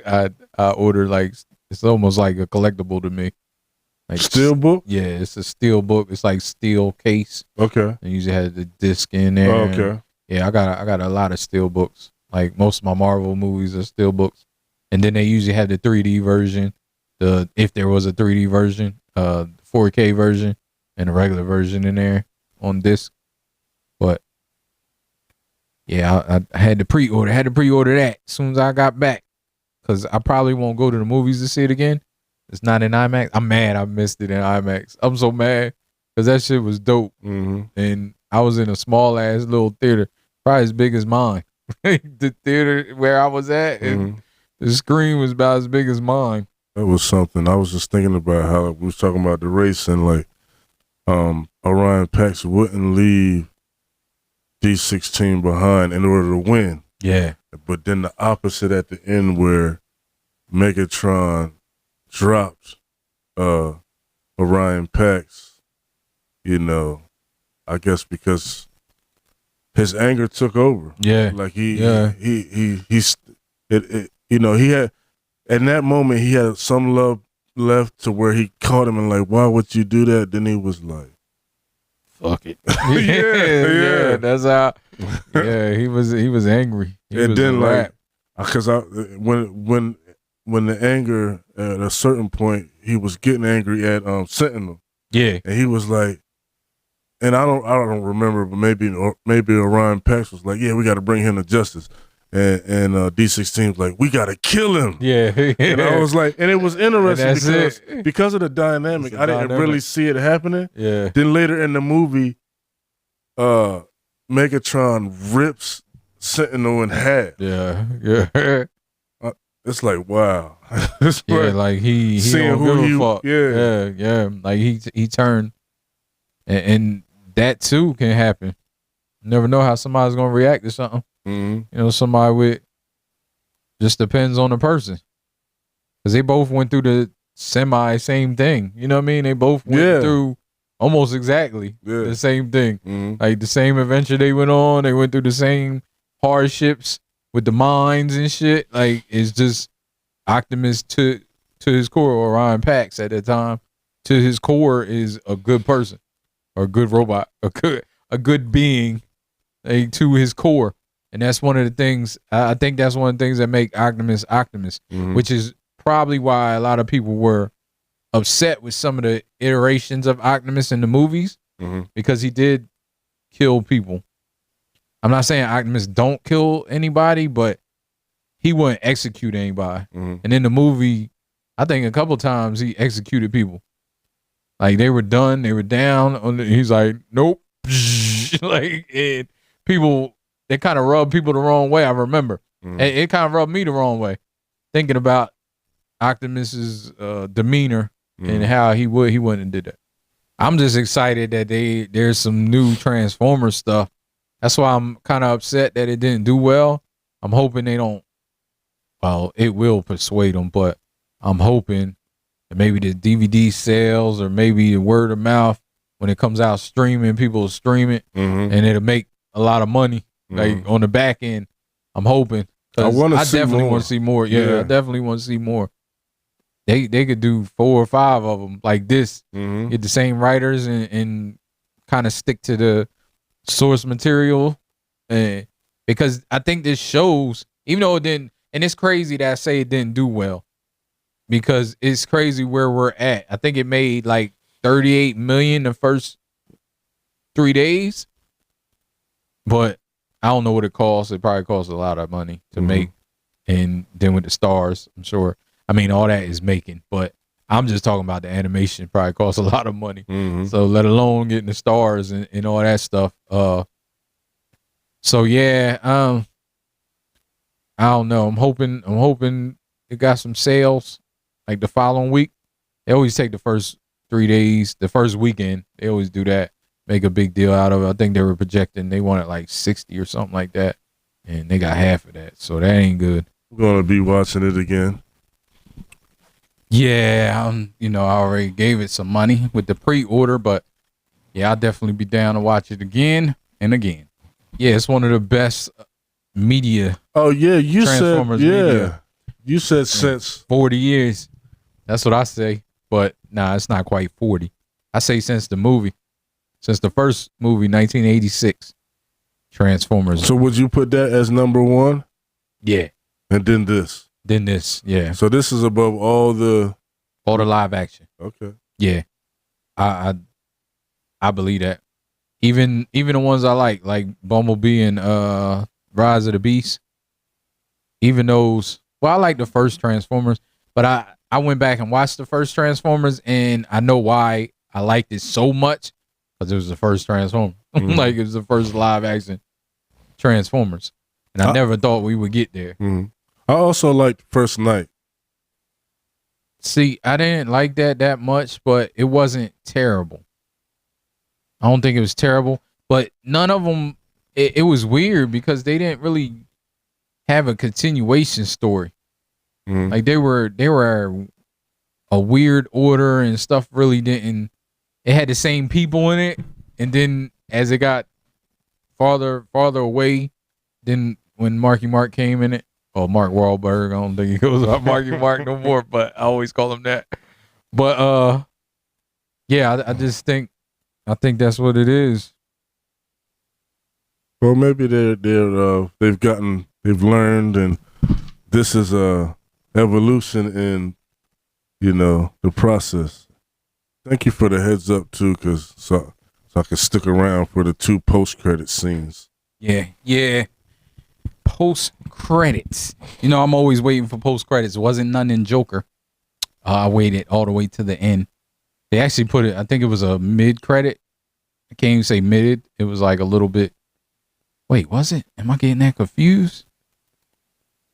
I order, like, it's almost like a collectible to me. Like, steel book? Yeah, it's a steel book. It's like steel case. Okay. And usually has the disc in there. Oh, okay. Yeah, I got a lot of steel books. Like, most of my Marvel movies are steel books. And then they usually have the 3D version. If there was a 3D version, 4K version, and a regular version in there on disc. But yeah, I had to pre-order. That as soon as I got back, because I probably won't go to the movies to see it again. It's not in IMAX. I'm mad I missed it in IMAX. I'm so mad because that shit was dope. Mm-hmm. And I was in a small ass little theater, probably as big as mine. The theater where I was at, and the screen was about as big as mine. That was something. I was just thinking about how we was talking about the race, and like Orion Pax wouldn't leave D16 behind in order to win. Yeah. But then the opposite at the end, where Megatron dropped Orion Pax, I guess because his anger took over. Yeah. Like he had, in that moment, he had some love left to where he caught him and like, why would you do that? Then he was like, fuck it. yeah. That's how. Yeah, he was angry. And then like, because when the anger at a certain point, he was getting angry at Sentinel. Yeah, and he was like, and I don't remember, but maybe Orion Pax was like, yeah, we got to bring him to justice. And D16 was like, we got to kill him. Yeah. And I was like, and it was interesting because of the dynamic. I didn't really see it happening. Yeah. Then later in the movie, Megatron rips Sentinel in half. Yeah. it's like, wow. It's Yeah, like he seeing don't who give he- a fuck. yeah. Yeah. Like he turned, and that too can happen. Never know how somebody's gonna react to something. Mhm. You know, somebody with just depends on the person, because they both went through the same thing. You know what I mean? They both went through almost exactly the same thing. Mhm. Like the same adventure they went on. They went through the same hardships with the mines and shit. Like it's just Optimus to his core, or Ryan Pax at that time, to his core is a good person or a good robot, a good being, like, to his core. And that's one of the things, I think that's one of the things that make Optimus, which is probably why a lot of people were upset with some of the iterations of Optimus in the movies, because he did kill people. I'm not saying Optimus don't kill anybody, but he wouldn't execute anybody. And in the movie, I think a couple times he executed people. Like they were done, they were down. He's like, nope. Like, and people, they kind of rubbed people the wrong way. I remember it kind of rubbed me the wrong way, thinking about Optimus's demeanor and how he wouldn't have did that. I'm just excited that there's some new Transformers stuff. That's why I'm kind of upset that it didn't do well. I'm hoping they don't. Well, it will persuade them, but I'm hoping that maybe the DVD sales or maybe the word of mouth when it comes out streaming, people will stream it and it'll make a lot of money. Like on the back end, I'm hoping. I definitely want to see more. Yeah, I definitely want to see more. They could do 4 or 5 of them like this. Get the same writers and kind of stick to the source material. Because I think this shows, even though it didn't, and it's crazy that I say it didn't do well, because it's crazy where we're at. I think it made like 38 million the first 3 days, but I don't know what it costs. It probably costs a lot of money to make, and then with the stars, I'm sure. I mean, all that is making, but I'm just talking about the animation. It probably costs a lot of money. So let alone getting the stars and all that stuff. So yeah, I don't know. I'm hoping it got some sales like the following week. They always take the first 3 days, the first weekend. They always do that. Make a big deal out of it. I think they were projecting they wanted like 60 or something like that, and they got half of that. So that ain't good. We're gonna be watching it again. Yeah, I already gave it some money with the pre-order, but yeah, I'll definitely be down to watch it again and again. Yeah, it's one of the best media. Oh yeah, you Transformers said media. You said since 40 years. That's what I say. But nah, it's not quite 40. I say since the movie. Since the first movie, 1986. Transformers. So would you put that as number 1? Yeah. And then this. Yeah. So this is above all the live action. Okay. Yeah. I believe that. Even the ones I like Bumblebee and Rise of the Beast. Even those, well, I like the first Transformers, but I went back and watched the first Transformers, and I know why I liked it so much, because it was the first Transformer. Like it was the first live action Transformers, and I never thought we would get there. I also liked First Night. See, I didn't like that much, but it wasn't terrible. I don't think it was terrible, but none of them. It was weird because they didn't really have a continuation story. Like they were a weird order, and stuff really didn't. It had the same people in it, and then as it got farther away, then when Marky Mark came in it, Mark Wahlberg, I don't think he goes by Marky Mark no more, but I always call him that. But yeah, I just think that's what it is. Well, maybe they've learned, and this is a evolution in, the process. Thank you for the heads up too, cause so I can stick around for the 2 post-credit scenes. Yeah. Post credits. I'm always waiting for post credits. Wasn't none in Joker. I waited all the way to the end. They actually put it. I think it was a mid credit. I can't even say mid. It was like a little bit. Wait, was it? Am I getting that confused?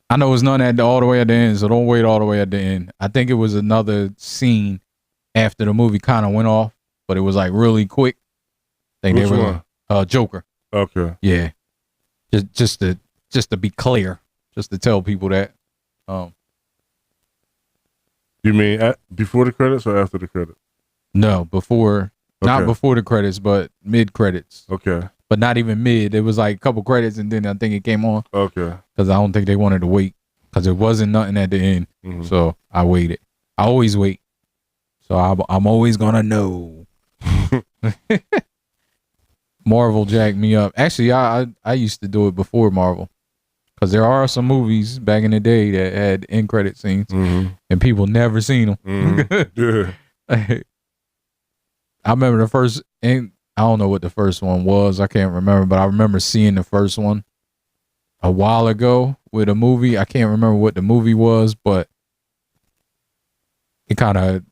I know it's none all the way at the end, so don't wait all the way at the end. I think it was another scene after the movie kind of went off, but it was like really quick. I think Which they were one? Joker. Okay. Yeah. Just to be clear, just to tell people that. You mean before the credits or after the credits? No, before, not Okay. before the credits, but mid credits. Okay. But not even mid. It was like a couple credits, and then I think it came on. Okay. Because I don't think they wanted to wait, because it wasn't nothing at the end. Mhm. So I waited. I always wait. So I'm always gonna know. Marvel jacked me up. Actually, I used to do it before Marvel, because there are some movies back in the day that had end credit scenes, and people never seen them. Yeah. I remember the first, and I don't know what the first one was. I can't remember, but I remember seeing the first one a while ago with a movie. I can't remember what the movie was, but it kind of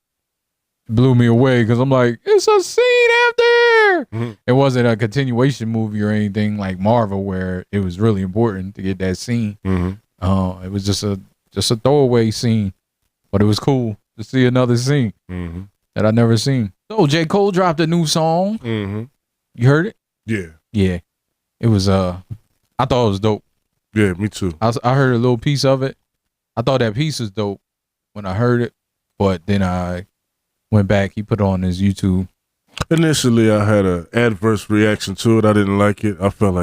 blew me away, because I'm like, it's a scene out there. It wasn't a continuation movie or anything like Marvel, where it was really important to get that scene. It was just a throwaway scene, but it was cool to see another scene that I never seen. So J. Cole dropped a new song. You heard it? Yeah. It was I thought it was dope. Yeah, me too. I heard a little piece of it. I thought that piece was dope when I heard it, but then I went back. He put it on his YouTube. Initially, I had an adverse reaction to it. I didn't like it. I felt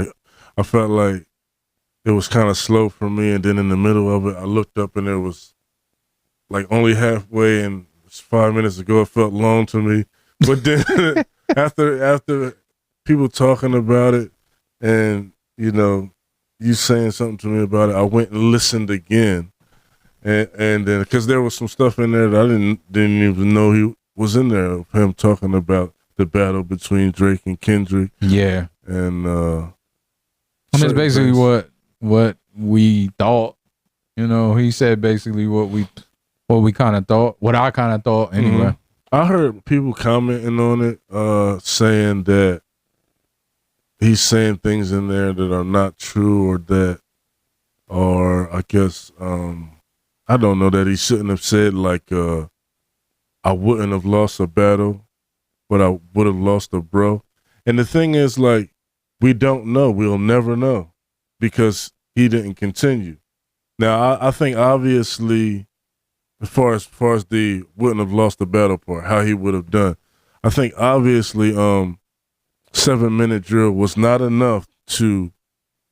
like it was kind of slow for me. And then in the middle of it, I looked up and it was like only halfway, and 5 minutes ago it felt long to me. But then after people talking about it, and you saying something to me about it, I went and listened again, and then because there was some stuff in there that I didn't even know he was in there, of him talking about the battle between Drake and Kendrick. Yeah, and it's basically what we thought. He said basically what we kind of thought, what I kind of thought anyway. I heard people commenting on it, saying that he's saying things in there that are not true, or that, or I guess, I don't know, that he shouldn't have said, like, I wouldn't have lost a battle, but I would have lost a bro. And the thing is, like, we don't know. We'll never know, because he didn't continue. Now, I think obviously, as far as the wouldn't have lost the battle part, how he would have done, I think obviously 7-minute drill was not enough to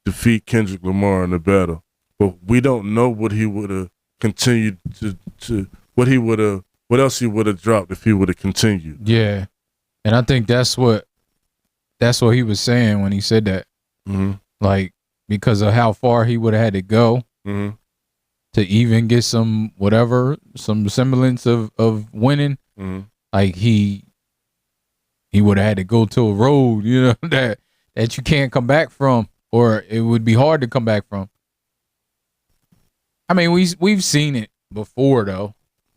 defeat Kendrick Lamar in the battle. But we don't know what he would have continued to what else he would have dropped if he would have continued. Yeah. And I think that's what he was saying when he said that. Like, because of how far he would have had to go to even get some semblance of winning. Like he would have had to go to a road, that you can't come back from, or it would be hard to come back from. I mean, we've seen it before, though.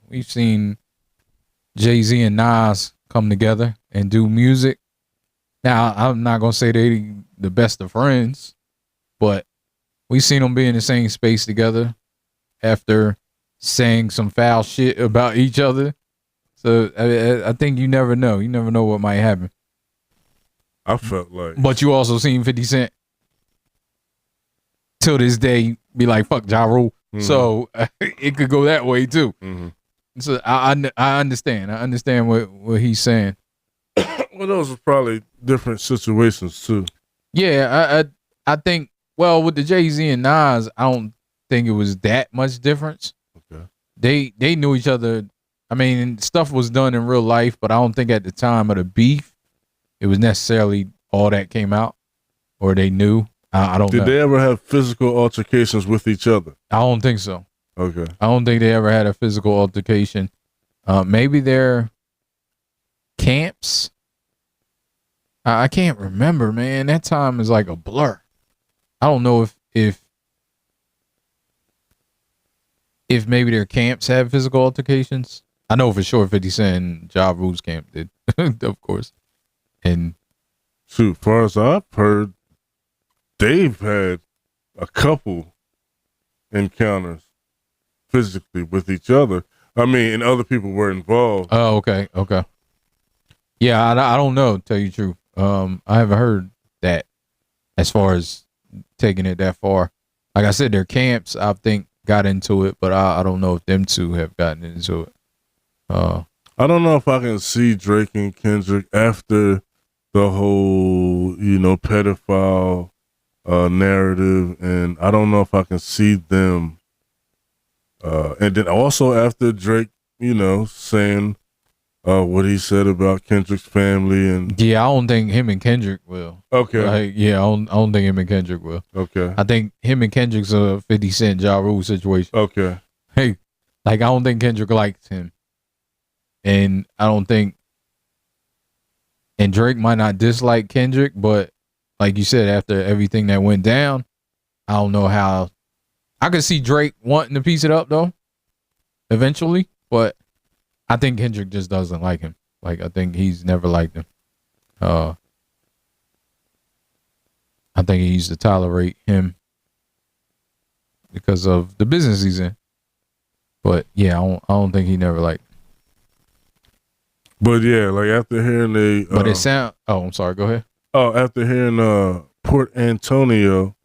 We've seen Jay-Z and Nas come together and do music. Now, I'm not gonna say they the best of friends, but we've seen them be in the same space together after saying some foul shit about each other. So I think you never know. You never know what might happen. I felt like, but you also seen 50 Cent till this day be like, "Fuck Ja Rule." So it could go that way too. So I understand. I understand what he's saying. Well, those are probably different situations too. Yeah, I think. Well, with the Jay-Z and Nas, I don't think it was that much difference. Okay. They knew each other. I mean, stuff was done in real life, but I don't think at the time of the beef, it was necessarily all that came out, or they knew. I don't know. Did they ever have physical altercations with each other? I don't think so. Okay. I don't think they ever had a physical altercation. Maybe their camps. I can't remember, man. That time is like a blur. I don't know if maybe their camps had physical altercations. I know for sure 50 Cent and Ja Rule's camp did, of course. And shoot, far as I've heard, they've had a couple encounters physically with each other. I mean, and other people were involved. Oh, okay. Yeah, I don't know, to tell you the truth. I haven't heard that as far as taking it that far. Like I said, their camps, I think, got into it, but I don't know if them two have gotten into it. I don't know if I can see Drake and Kendrick after the whole, pedophile narrative, and I don't know if I can see them. And then also after Drake, saying what he said about Kendrick's family, and yeah, I don't think him and Kendrick will. Okay. Like, yeah, I don't think him and Kendrick will. Okay. I think him and Kendrick's a 50 Cent Ja Rule situation. Okay. Hey, like, I don't think Kendrick likes him. And I don't think, and Drake might not dislike Kendrick, but like you said, after everything that went down, I don't know how. I could see Drake wanting to piece it up though, eventually, but I think Kendrick just doesn't like him. Like, I think he's never liked him. I think he used to tolerate him because of the business he's in. But yeah, I don't think he never liked him. But yeah, like after hearing but it sound. Oh, I'm sorry. Go ahead. Oh, after hearing Port Antonio,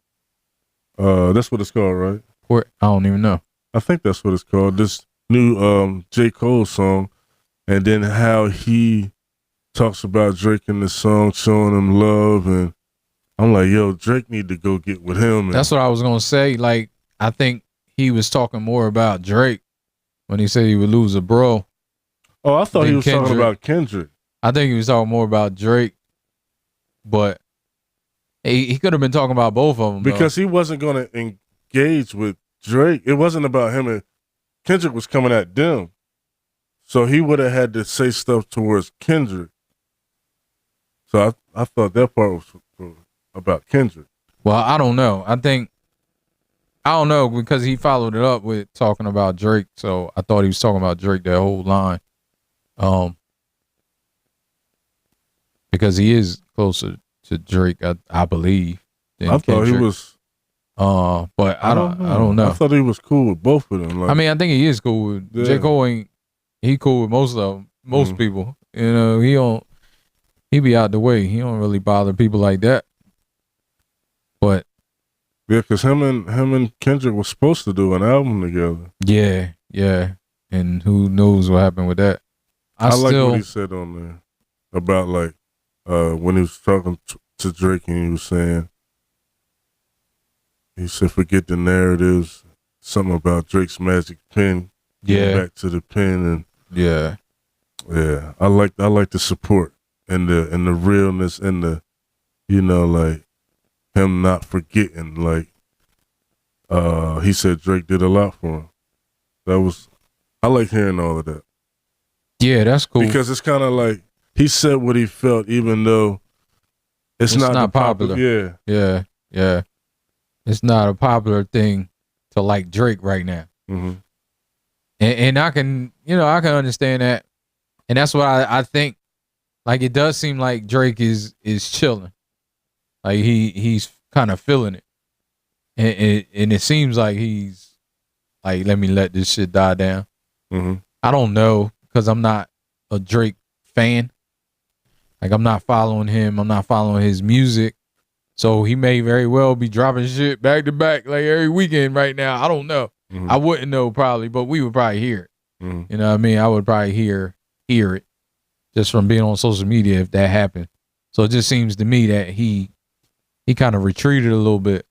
that's what it's called, right? Port. I don't even know. I think that's what it's called. This new J. Cole song, and then how he talks about Drake in the song, showing him love, and I'm like, yo, Drake need to go get with him. That's what I was gonna say. Like, I think he was talking more about Drake when he said he would lose a bro. Oh, I thought he was Kendrick. talking about Kendrick. I think he was talking more about Drake, but he could have been talking about both of them because he wasn't going to engage with Drake. It wasn't about him, and Kendrick was coming at them, so he would have had to say stuff towards Kendrick. So I thought that part was about Kendrick. Well, I don't know. I don't know, because he followed it up with talking about Drake, so I thought he was talking about Drake that whole line. Because he is closer to Drake, I believe. Than I thought Kendrick. he was. But I don't know. I thought he was cool with both of them. Like, I mean, I think he is cool with J. Cole. He cool with most of them, most people. He be out the way. He don't really bother people like that. But yeah, because him and Kendrick was supposed to do an album together. Yeah. And who knows what happened with that? I like what he said on there about like when he was talking to Drake, and he was saying, he said, forget the narratives, something about Drake's magic pen, getting back to the pen, and yeah. I like the support and the realness and the, like him not forgetting. Like he said, Drake did a lot for him. I like hearing all of that. Yeah, that's cool. Because it's kind of like he said what he felt, even though it's not popular. Yeah. It's not a popular thing to like Drake right now. Mm-hmm. And I can understand that. And that's what I think. Like, it does seem like Drake is chilling. Like he's kind of feeling it. And it seems like he's like, let me let this shit die down. Mm-hmm. I don't know, because I'm not a Drake fan. Like, I'm not following him. I'm not following his music. So he may very well be dropping shit back to back like every weekend right now. I don't know. Mm-hmm. I wouldn't know probably, but we would probably hear it. Mm-hmm. You know what I mean? I would probably hear it just from being on social media if that happened. So it just seems to me that he kind of retreated a little bit.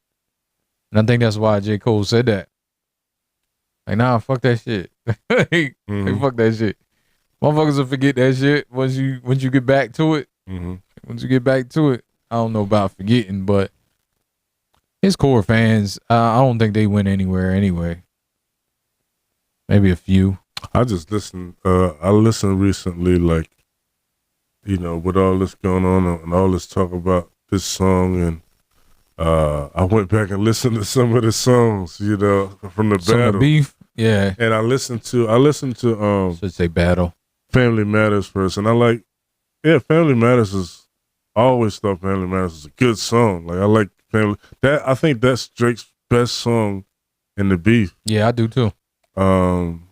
And I think that's why J. Cole said that. Like, nah, fuck that shit. Like, fuck that shit. Motherfuckers will forget that shit once you get back to it. Mm-hmm. Once you get back to it, I don't know about forgetting, but his core fans, I don't think they went anywhere anyway. Maybe a few. I just listened. I listened recently, like, with all this going on and all this talk about this song, and I went back and listened to some of the songs, from the Some battle. of the beef, yeah. And I listened to Should say battle. Family Matters first, and Family Matters is, I always thought Family Matters was a good song. Like, I like Family. I think that's Drake's best song and the beef. Yeah, I do too. And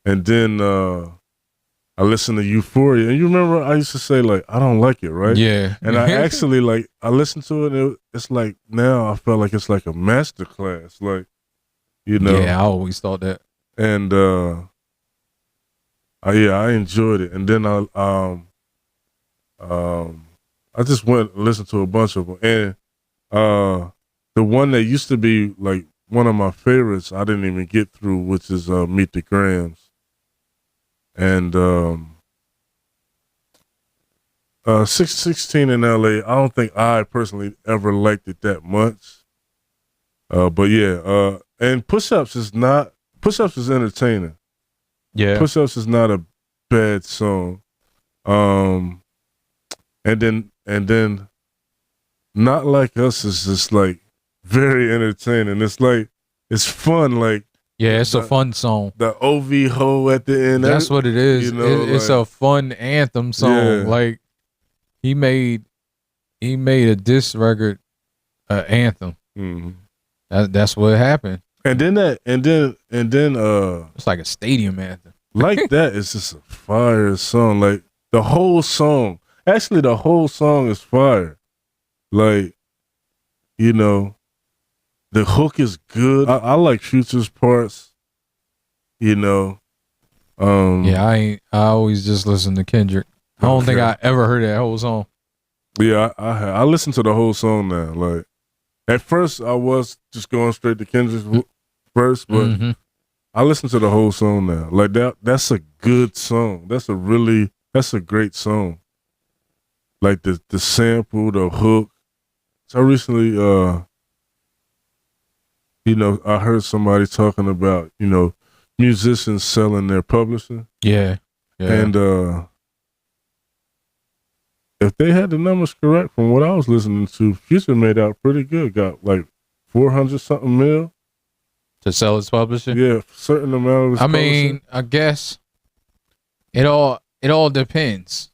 then I listened to Euphoria, and you remember I used to say like I don't like it, right? Yeah, and I actually like I listened to it, and it's like now I felt like it's like a master class, like Yeah, I always thought that. And I enjoyed it, and then I just went and listened to a bunch of them, and the one that used to be like one of my favorites, I didn't even get through, which is Meet the Grams, and 616 in LA. I don't think I personally ever liked it that much, but yeah, and Push Ups is entertaining. Yeah, Push Ups is not a bad song. And then Not Like Us is just like very entertaining. It's like it's fun. Like yeah, it's a fun song. The OV ho at the end. That's what it is. You know, it's a fun anthem song. Yeah. Like he made a diss record anthem. Mm-hmm. That's what happened. And then It's like a stadium anthem. Like that is just a fire song. Like the whole song. Actually, the whole song is fire. Like, the hook is good. I like Future's parts. Yeah, I always just listen to Kendrick. I don't think I ever heard that whole song. Yeah, I listened to the whole song now. Like, at first I was just going straight to Kendrick's verse, but I listened to the whole song now. Like that's a good song. That's a great song. Like the sample, the hook. So recently, I heard somebody talking about, musicians selling their publishing. Yeah. And if they had the numbers correct from what I was listening to, Future made out pretty good. Got like 400 something mil to sell his publishing. Yeah, certain amount of his publishing. I guess it all depends.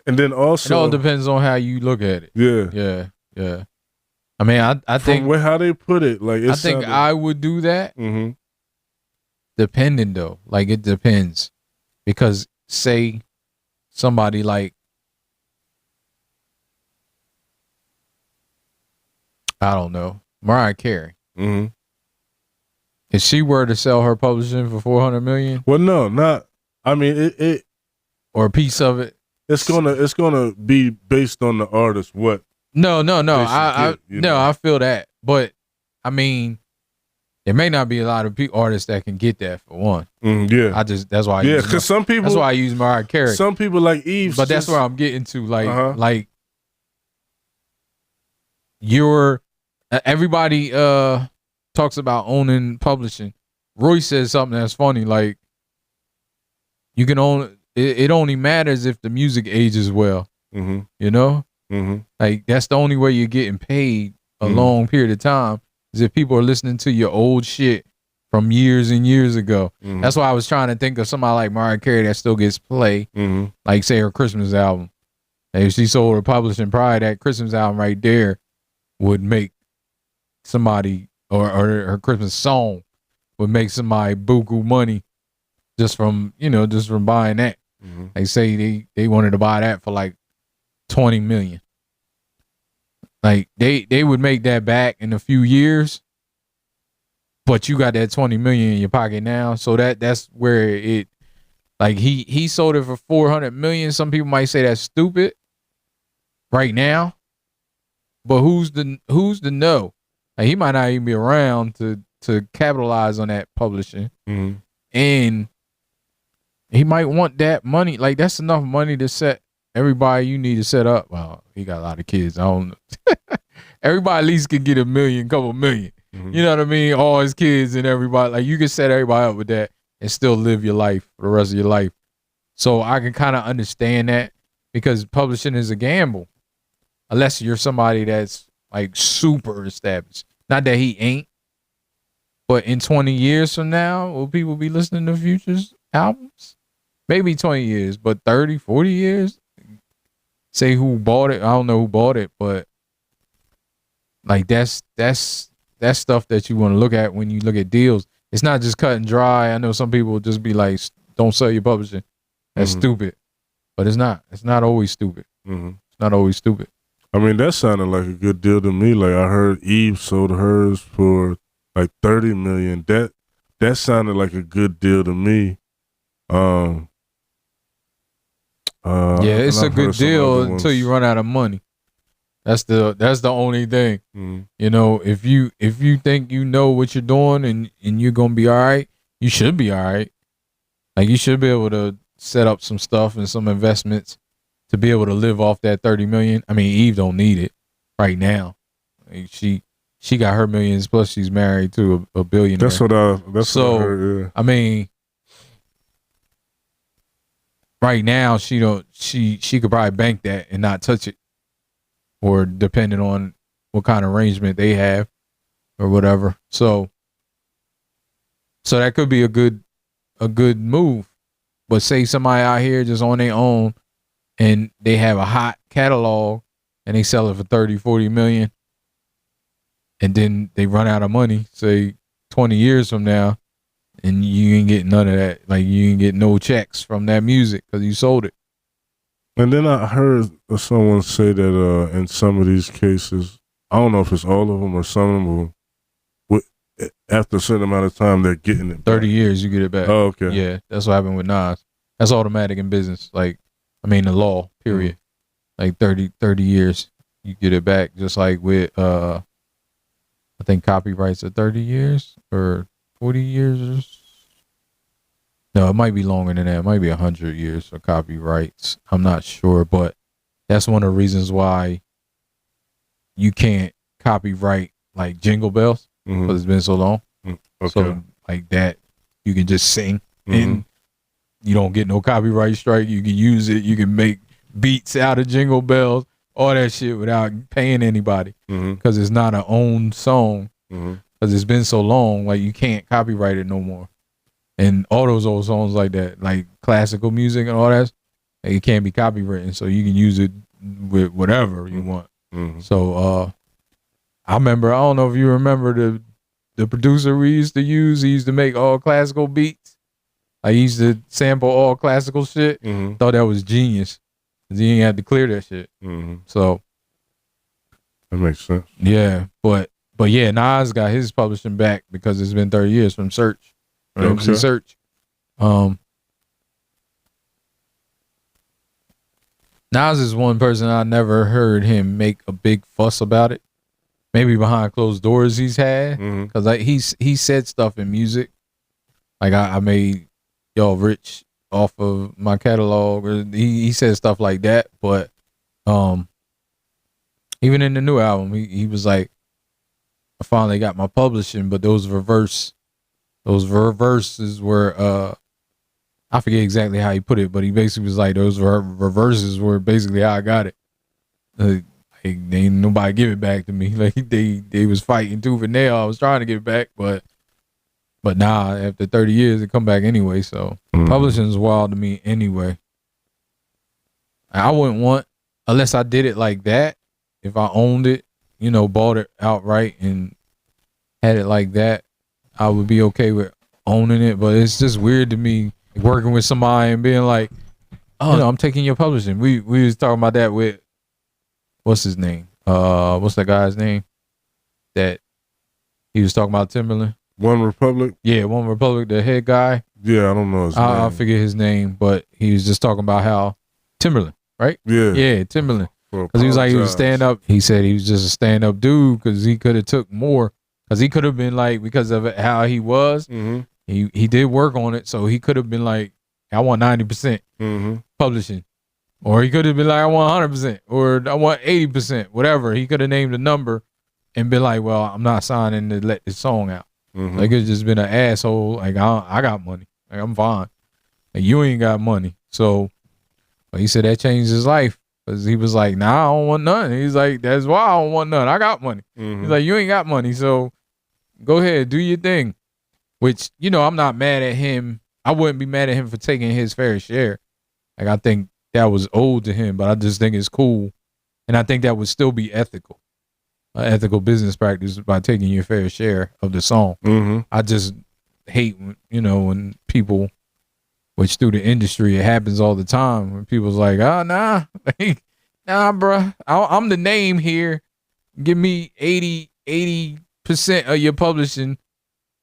And then also, it all depends on how you look at it. Yeah. I mean, I think how they put it, like I think I would do that. Mm-hmm. Depending though, like it depends, because say somebody like I don't know, Mariah Carey. Mm-hmm. If she were to sell her publishing for 400 million, well, no, not. I mean, it or a piece of it. It's gonna be based on the artist. What? No. I feel that, but I mean, there may not be a lot of artists that can get that for one. Yeah, that's why. Because some people. That's why I use Mariah Carey. Some people like Eve, but that's where I'm getting to. Like you're everybody talks about owning publishing. Roy says something that's funny. Like you can own. It only matters if the music ages well. Mm-hmm. You know? Mm-hmm. Like that's the only way you're getting paid a long period of time is if people are listening to your old shit from years and years ago. Mm-hmm. That's why I was trying to think of somebody like Mariah Carey that still gets play. Mm-hmm. Like say her Christmas album. And if she sold her publishing, probably that Christmas album right there would make somebody or her Christmas song would make somebody buku money just from buying that. Mm-hmm. They say they wanted to buy that for like 20 million. Like they would make that back in a few years, but you got that 20 million in your pocket now. So that's where it like he sold it for 400 million. Some people might say that's stupid right now, but who's to know? Like he might not even be around to capitalize on that publishing. Mm-hmm. And he might want that money. Like that's enough money to set everybody you need to set up. Well, he got a lot of kids. I don't know. Everybody at least can get couple million. Mm-hmm. You know what I mean? All his kids and everybody. Like you can set everybody up with that and still live your life for the rest of your life. So I can kind of understand that because publishing is a gamble. Unless you're somebody that's like super established. Not that he ain't. But in 20 years from now, will people be listening to Future's albums? Maybe 20 years, but 30, 40 years? Say who bought it. I don't know who bought it, but like that's that's stuff that you want to look at when you look at deals. It's not just cut and dry. I know some people will just be like, don't sell your publishing. That's stupid. But it's not. It's not always stupid. It's not always stupid. I mean, that sounded like a good deal to me. Like I heard Eve sold hers for like $30 million. That sounded like a good deal to me. Yeah, it's a good deal until you run out of money. That's the only thing. You know, if you think you know what you're doing and you're gonna be all right, you should be all right. Like you should be able to set up some stuff and some investments to be able to live off that 30 million. I mean, Eve don't need it right now. Like she got her millions plus she's married to a billionaire. That's what I heard, yeah. I mean, right now she could probably bank that and not touch it, or depending on what kind of arrangement they have or whatever. So that could be a good move. But say somebody out here just on their own and they have a hot catalog and they sell it for 30, 40 million, and then they run out of money, say 20 years from now, and you ain't get none of that. Like you ain't get no checks from that music because you sold it. And then I heard someone say that in some of these cases, I don't know if it's all of them or some of them, after a certain amount of time, they're getting it back. 30 years, you get it back. Oh, okay. Yeah, that's what happened with Nas. That's automatic in business. Like, I mean, the law, period. Like 30 years, you get it back. Just like with, I think copyrights are 30 years or 40 years. No, it might be longer than that. It might be 100 years for copyrights. I'm not sure, but that's one of the reasons why you can't copyright like Jingle Bells because it's been so long. Okay. So like that, you can just sing and you don't get no copyright strike. You can use it. You can make beats out of Jingle Bells, all that shit without paying anybody because it's not an owned song because it's been so long. Like you can't copyright it no more. And all those old songs like that, like classical music and all that, like, it can't be copywritten, so you can use it with whatever you want. So I remember, I don't know if you remember the producer we used to use. He used to make all classical beats. I used to sample all classical shit. Thought that was genius. 'Cause you ain't had to clear that shit. So that makes sense. Yeah, but yeah, Nas got his publishing back because it's been 30 years from Search. MC Search. Nas is one person I never heard him make a big fuss about it. Maybe behind closed doors he's had, because like he said stuff in music, like I made y'all rich off of my catalog, or he said stuff like that. But even in the new album, he was like, I finally got my publishing, but those reverses were I forget exactly how he put it, but he basically was like, those reverses were basically how I got it. Like, ain't nobody give it back to me. Like they was fighting tooth and nail. I was trying to get it back, but nah, after 30 years it come back anyway. So publishing is wild to me anyway. I wouldn't want, unless I did it like that, if I owned it, you know, bought it outright and had it like that, I would be okay with owning it. But it's just weird to me working with somebody and being like, oh no, I'm taking your publishing. We was talking about that with, what's his name? What's that guy's name? That he was talking about Timberland. One Republic? Yeah, One Republic, the head guy. Yeah, I don't know his name. I'll forget his name, but he was just talking about how Timberland, right? Yeah, Timberland. Because he was like, he was stand up. He said he was just a stand up dude because he could have took more. Because he could have been like, because of how he was, he did work on it. So he could have been like, I want 90% publishing. Or he could have been like, I want 100%. Or I want 80%. Whatever. He could have named a number and been like, well, I'm not signing to let this song out. Like, it's just been an asshole. Like, I got money. Like, I'm fine. And you ain't got money. So he said that changed his life. Because he was like, nah, I don't want none. He's like, that's why I don't want none. I got money. He's like, you ain't got money. So go ahead, do your thing. Which, you know, I'm not mad at him. I wouldn't be mad at him for taking his fair share. Like, I think that was owed to him, but I just think it's cool. And I think that would still be ethical. ethical business practice by taking your fair share of the song. Mm-hmm. I just hate, when people, which through the industry, it happens all the time when people's like, oh, nah, nah, bruh, I'm the name here. Give me 80% of your publishing,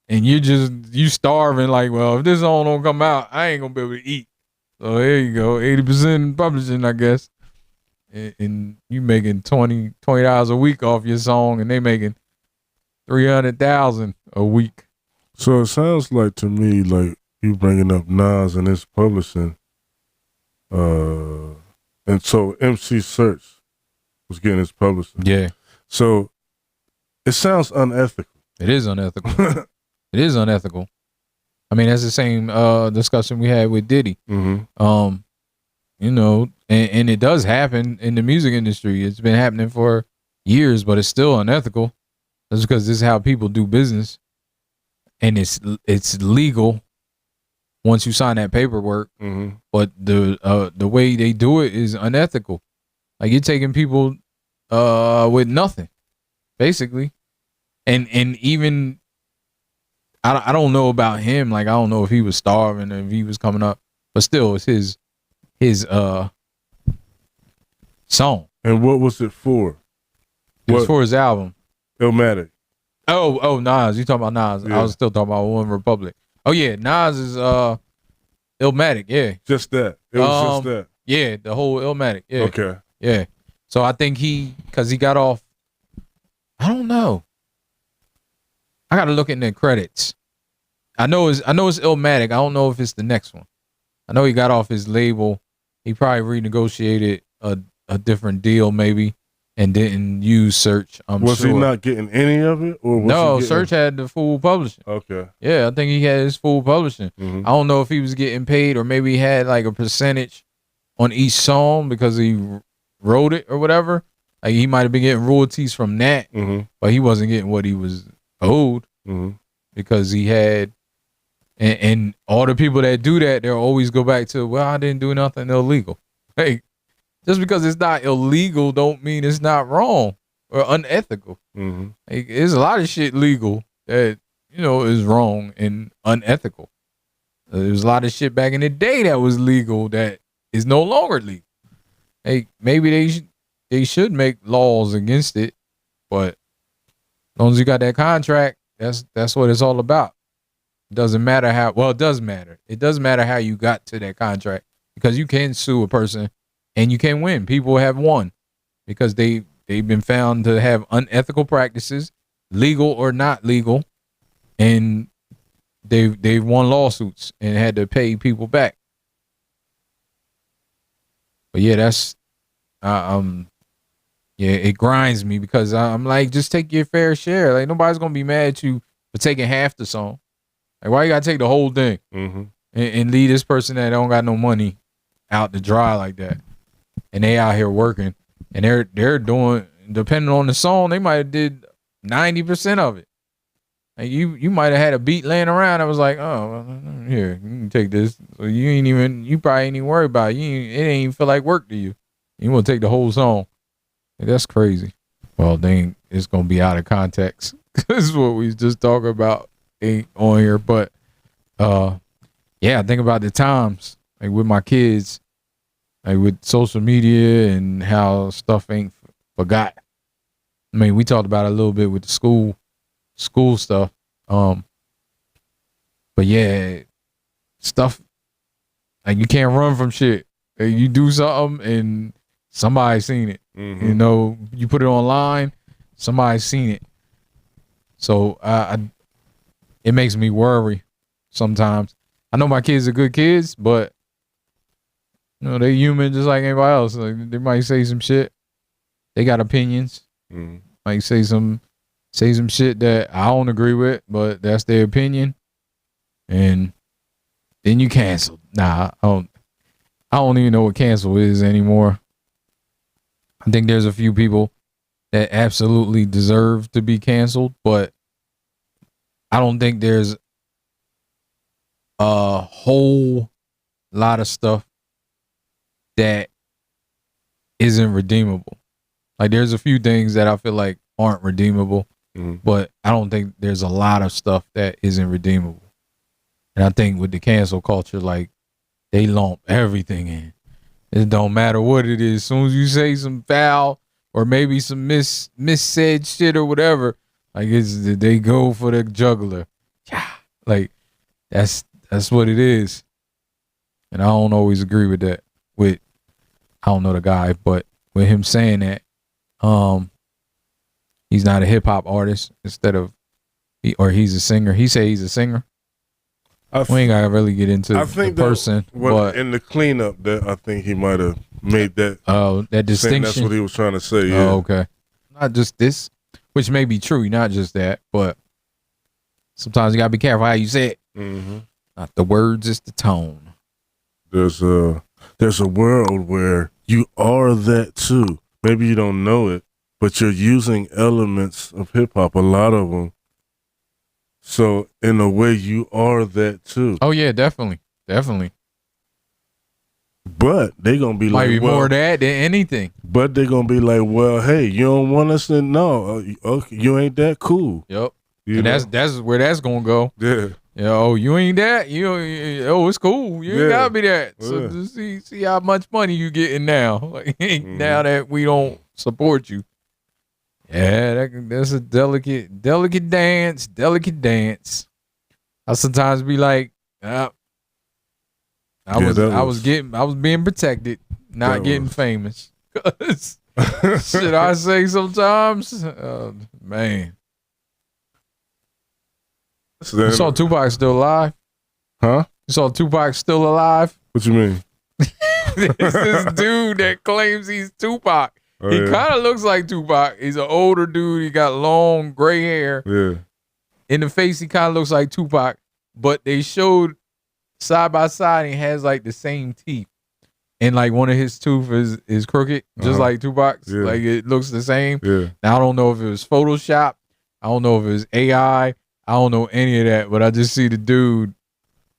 and you starving. Like, well, if this song don't come out, I ain't gonna be able to eat. So there you go, 80% publishing, I guess. And you making $20 a week off your song, and they making $300,000 a week. So it sounds like to me like you bringing up Nas and his publishing, and so MC Search was getting his publishing. Yeah, So it sounds unethical. it is unethical. It is unethical. I mean, that's the same discussion we had with Diddy. Mm-hmm. And it does happen in the music industry. It's been happening for years, but it's still unethical. That's because this is how people do business, and it's legal once you sign that paperwork. Mm-hmm. But the way they do it is unethical. Like, you're taking people with nothing, basically, and even I don't know about him. Like, I don't know if he was starving or if he was coming up, but still, it's his song. And what was it for? It was for his album. Illmatic. Oh, Nas. You talking about Nas? Yeah. I was still talking about One Republic. Oh yeah, Nas is Illmatic. Yeah, Just that. It was just that. yeah, the whole Illmatic. Yeah, Okay. yeah. So I think because he got off. I don't know. I gotta look in the credits. I know it's Illmatic. I don't know if it's the next one. I know he got off his label. He probably renegotiated a different deal maybe, and didn't use Search. Was he not getting any of it, or was No, he getting... Search had the full publishing. Okay. Yeah, I think he had his full publishing. Mm-hmm. I don't know if he was getting paid or maybe he had like a percentage on each song because he wrote it or whatever. Like, he might have been getting royalties from that, Mm-hmm. but he wasn't getting what he was owed Mm-hmm. because he had. And all the people that do that, they'll always go back to, well, I didn't do nothing illegal. Hey, just because it's not illegal don't mean it's not wrong or unethical. Mm-hmm. Like, there's a lot of shit legal that, is wrong and unethical. There's a lot of shit back in the day that was legal that is no longer legal. Hey, maybe they should make laws against it, but as long as you got that contract, that's what it's all about. It doesn't matter how, well, it does matter. It does matter how you got to that contract, because you can sue a person and you can win. People have won because they've been found to have unethical practices, legal or not legal, and they've won lawsuits and had to pay people back. But yeah, that's it grinds me because I'm like, just take your fair share. Like, nobody's gonna be mad at you for taking half the song. Like, why you gotta take the whole thing and leave this person that don't got no money out to dry like that? And they out here working, and they're doing, depending on the song, they might have did 90% of it. Like, you might have had a beat laying around. I was like, oh, well, here, you can take this. So you probably ain't even worried about it. It ain't even feel like work to you. You want to take the whole song. Like, that's crazy. Well, then it's gonna be out of context. This is what we just talking about. Ain't on here, but yeah, I think about the times, like, with my kids, like, with social media and how stuff ain't forgot. I mean, we talked about it a little bit with the school stuff, but yeah, stuff like, you can't run from shit. Like, you do something and somebody's seen it. You put it online, somebody's seen it. So it makes me worry sometimes. I know my kids are good kids, but they human just like anybody else. Like, they might say some shit. They got opinions. Might say some shit that I don't agree with, but that's their opinion. And then you cancel. Nah, I don't even know what cancel is anymore. I think there's a few people that absolutely deserve to be canceled, but I don't think there's a whole lot of stuff that isn't redeemable. Like, there's a few things that I feel like aren't redeemable, but I don't think there's a lot of stuff that isn't redeemable. And I think with the cancel culture, like they lump everything in. It don't matter what it is. As soon as you say some foul or maybe some missaid shit or whatever, like they go for the jugular. Yeah, like that's what it is. And I don't always agree with that. I don't know the guy, but with him saying that, he's not a hip hop artist instead of he's a singer. He say he's a singer. We ain't gotta really get into the person, but in the cleanup, that I think he might have made that. That distinction. That's what he was trying to say. Yeah. Oh, okay. Not just this, which may be true. Not just that, but sometimes you gotta be careful how you say it. Mm-hmm. Not the words, it's the tone. There's a world where you are that too. Maybe you don't know it, but you're using elements of hip hop. A lot of them. So in a way, you are that too. Oh yeah, definitely. But they gonna be might like, be more of that than anything. But they gonna be like, well, hey, you don't want us to know? Okay, you ain't that cool. Yep. And that's where that's gonna go. Yeah. Oh, you ain't that. It's cool. You ain't gotta be that. So just see how much money you getting now. Like now that we don't support you. Yeah, that's a delicate dance. I sometimes be like, I was being protected, not getting famous. Should I say sometimes? Man. You saw Tupac still alive? Huh? You saw Tupac still alive? What you mean? There's this dude that claims he's Tupac. He kind of looks like Tupac. He's an older dude. He got long gray hair. Yeah. In the face, he kind of looks like Tupac. But they showed side by side, and he has like the same teeth. And like one of his tooth is crooked, just like Tupac's. Yeah. Like it looks the same. Yeah. Now, I don't know if it was Photoshop. I don't know if it was AI. I don't know any of that. But I just see the dude.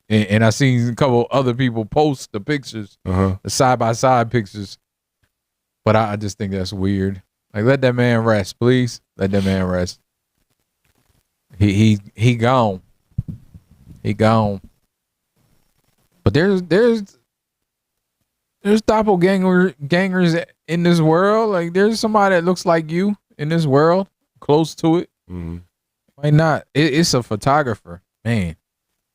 And I seen a couple other people post the pictures, the side by side pictures. But I just think that's weird. Like, let that man rest, please. Let that man rest. He gone. He gone. But there's doppelgangers in this world. Like, there's somebody that looks like you in this world, close to it. Mm-hmm. Why not? It's a photographer. Man,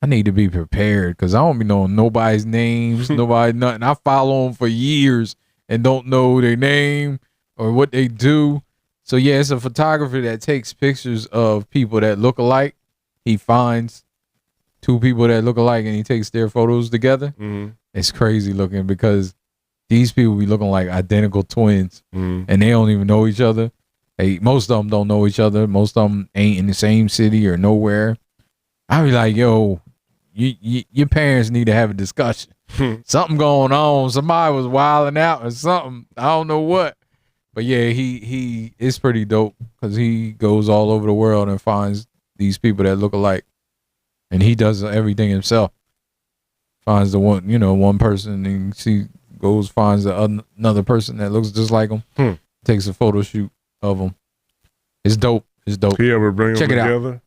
I need to be prepared because I don't be knowing nobody's names, nothing. I follow them for years and don't know their name or what they do. So yeah, it's a photographer that takes pictures of people that look alike. He finds two people that look alike and he takes their photos together. Mm-hmm. It's crazy looking because these people be looking like identical twins and they don't even know each other. Most of them don't know each other. Most of them ain't in the same city or nowhere. I be like, yo, your parents need to have a discussion. Something going on. Somebody was wilding out or something. I don't know what. But yeah, he is pretty dope because he goes all over the world and finds these people that look alike. And he does everything himself. Finds the one person and finds another person that looks just like him. Takes a photo shoot of him. It's dope. He ever bring them together? Out.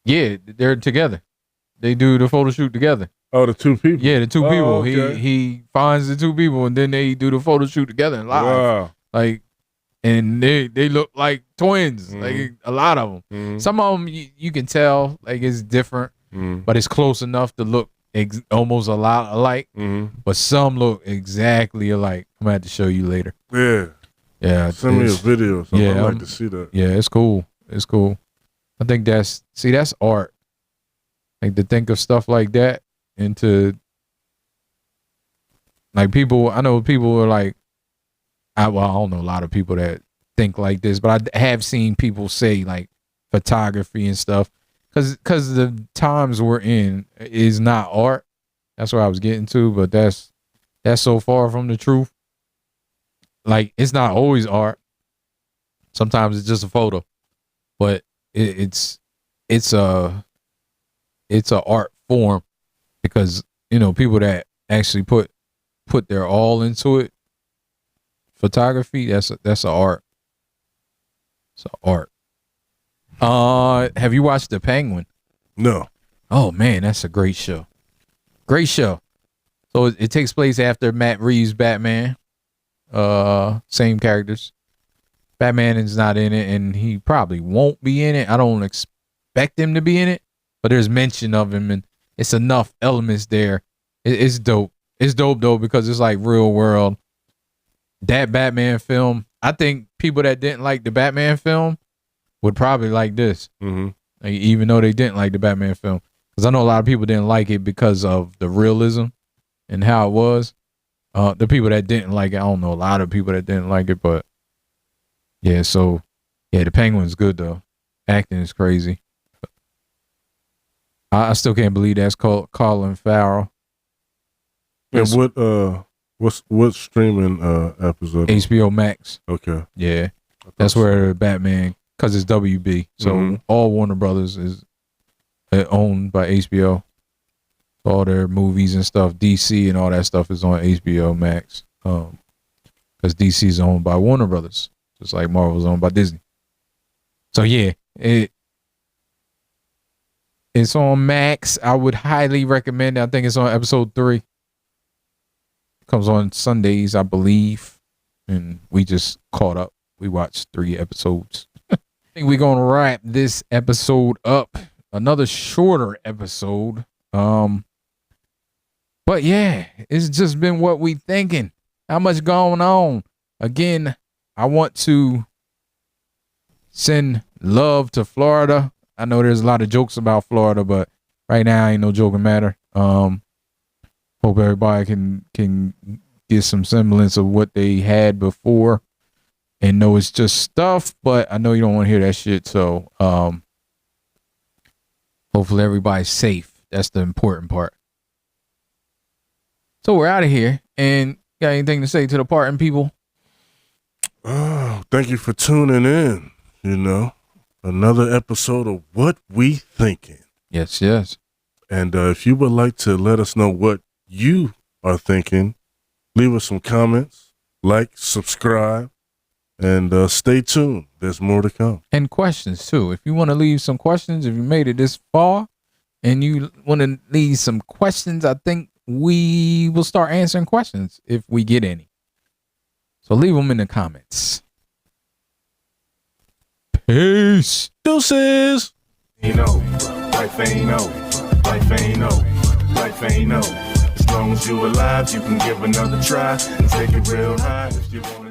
Yeah, they're together. They do the photo shoot together. Oh, the two people? Yeah, the two people. Okay. He finds the two people and then they do the photo shoot together live. Wow. Like, and they look like twins. Like a lot of them. Some of them you can tell like it's different, but it's close enough to look almost a lot alike. But some look exactly alike. I'm gonna have to show you later. Yeah. Send me a video or something. Yeah, I'd like to see that. Yeah, it's cool. I think that's art. Like to think of stuff like that and to like I know people are like, I don't know a lot of people that think like this, but I have seen people say like photography and stuff because the times we're in is not art. That's what I was getting to, but that's so far from the truth. Like it's not always art. Sometimes it's just a photo, but it's a art form because people that actually put their all into it. Photography, that's an art. So art. Have you watched The Penguin? No. Oh man, that's a great show. Great show. So it takes place after Matt Reeves' Batman. Same characters. Batman is not in it, and he probably won't be in it. I don't expect him to be in it, but there's mention of him, and it's enough elements there. It's dope. It's dope though because it's like real world. That Batman film, I think people that didn't like the Batman film would probably like this. Mm-hmm. Like, even though they didn't like the Batman film, because I know a lot of people didn't like it because of the realism and how it was. The people that didn't like it, I don't know a lot of people that didn't like it, but yeah. So yeah, the Penguin's good though. Acting is crazy. I still can't believe that's called Colin Farrell. And what streaming episode? HBO Max. Okay. Yeah, that's where Batman, because it's WB, so all Warner Brothers is owned by HBO. All their movies and stuff, DC and all that stuff is on HBO Max. Because DC is owned by Warner Brothers, just like Marvel's owned by Disney. So yeah, it's on Max. I would highly recommend it. I think it's on episode 3. Comes on Sundays, I believe. And we just caught up. We watched 3 episodes. I think we're going to wrap this episode up. Another shorter episode. But yeah, it's just been what we thinking. How much going on? Again, I want to send love to Florida. I know there's a lot of jokes about Florida, but right now ain't no joking matter. Hope everybody can get some semblance of what they had before and know it's just stuff, but I know you don't want to hear that shit. So hopefully everybody's safe. That's the important part. So we're out of here. And got anything to say to the parting people? Oh, thank you for tuning in. Another episode of What We Thinking. Yes, yes. And if you would like to let us know what you are thinking, leave us some comments, like, subscribe, and stay tuned. There's more to come. And questions too. If you want to leave some questions, if you made it this far and you want to leave some questions, I think we will start answering questions if we get any. So leave them in the comments. Peace. Deuces. Life ain't no. As long as you alive, you can give another try and take it real high if you want.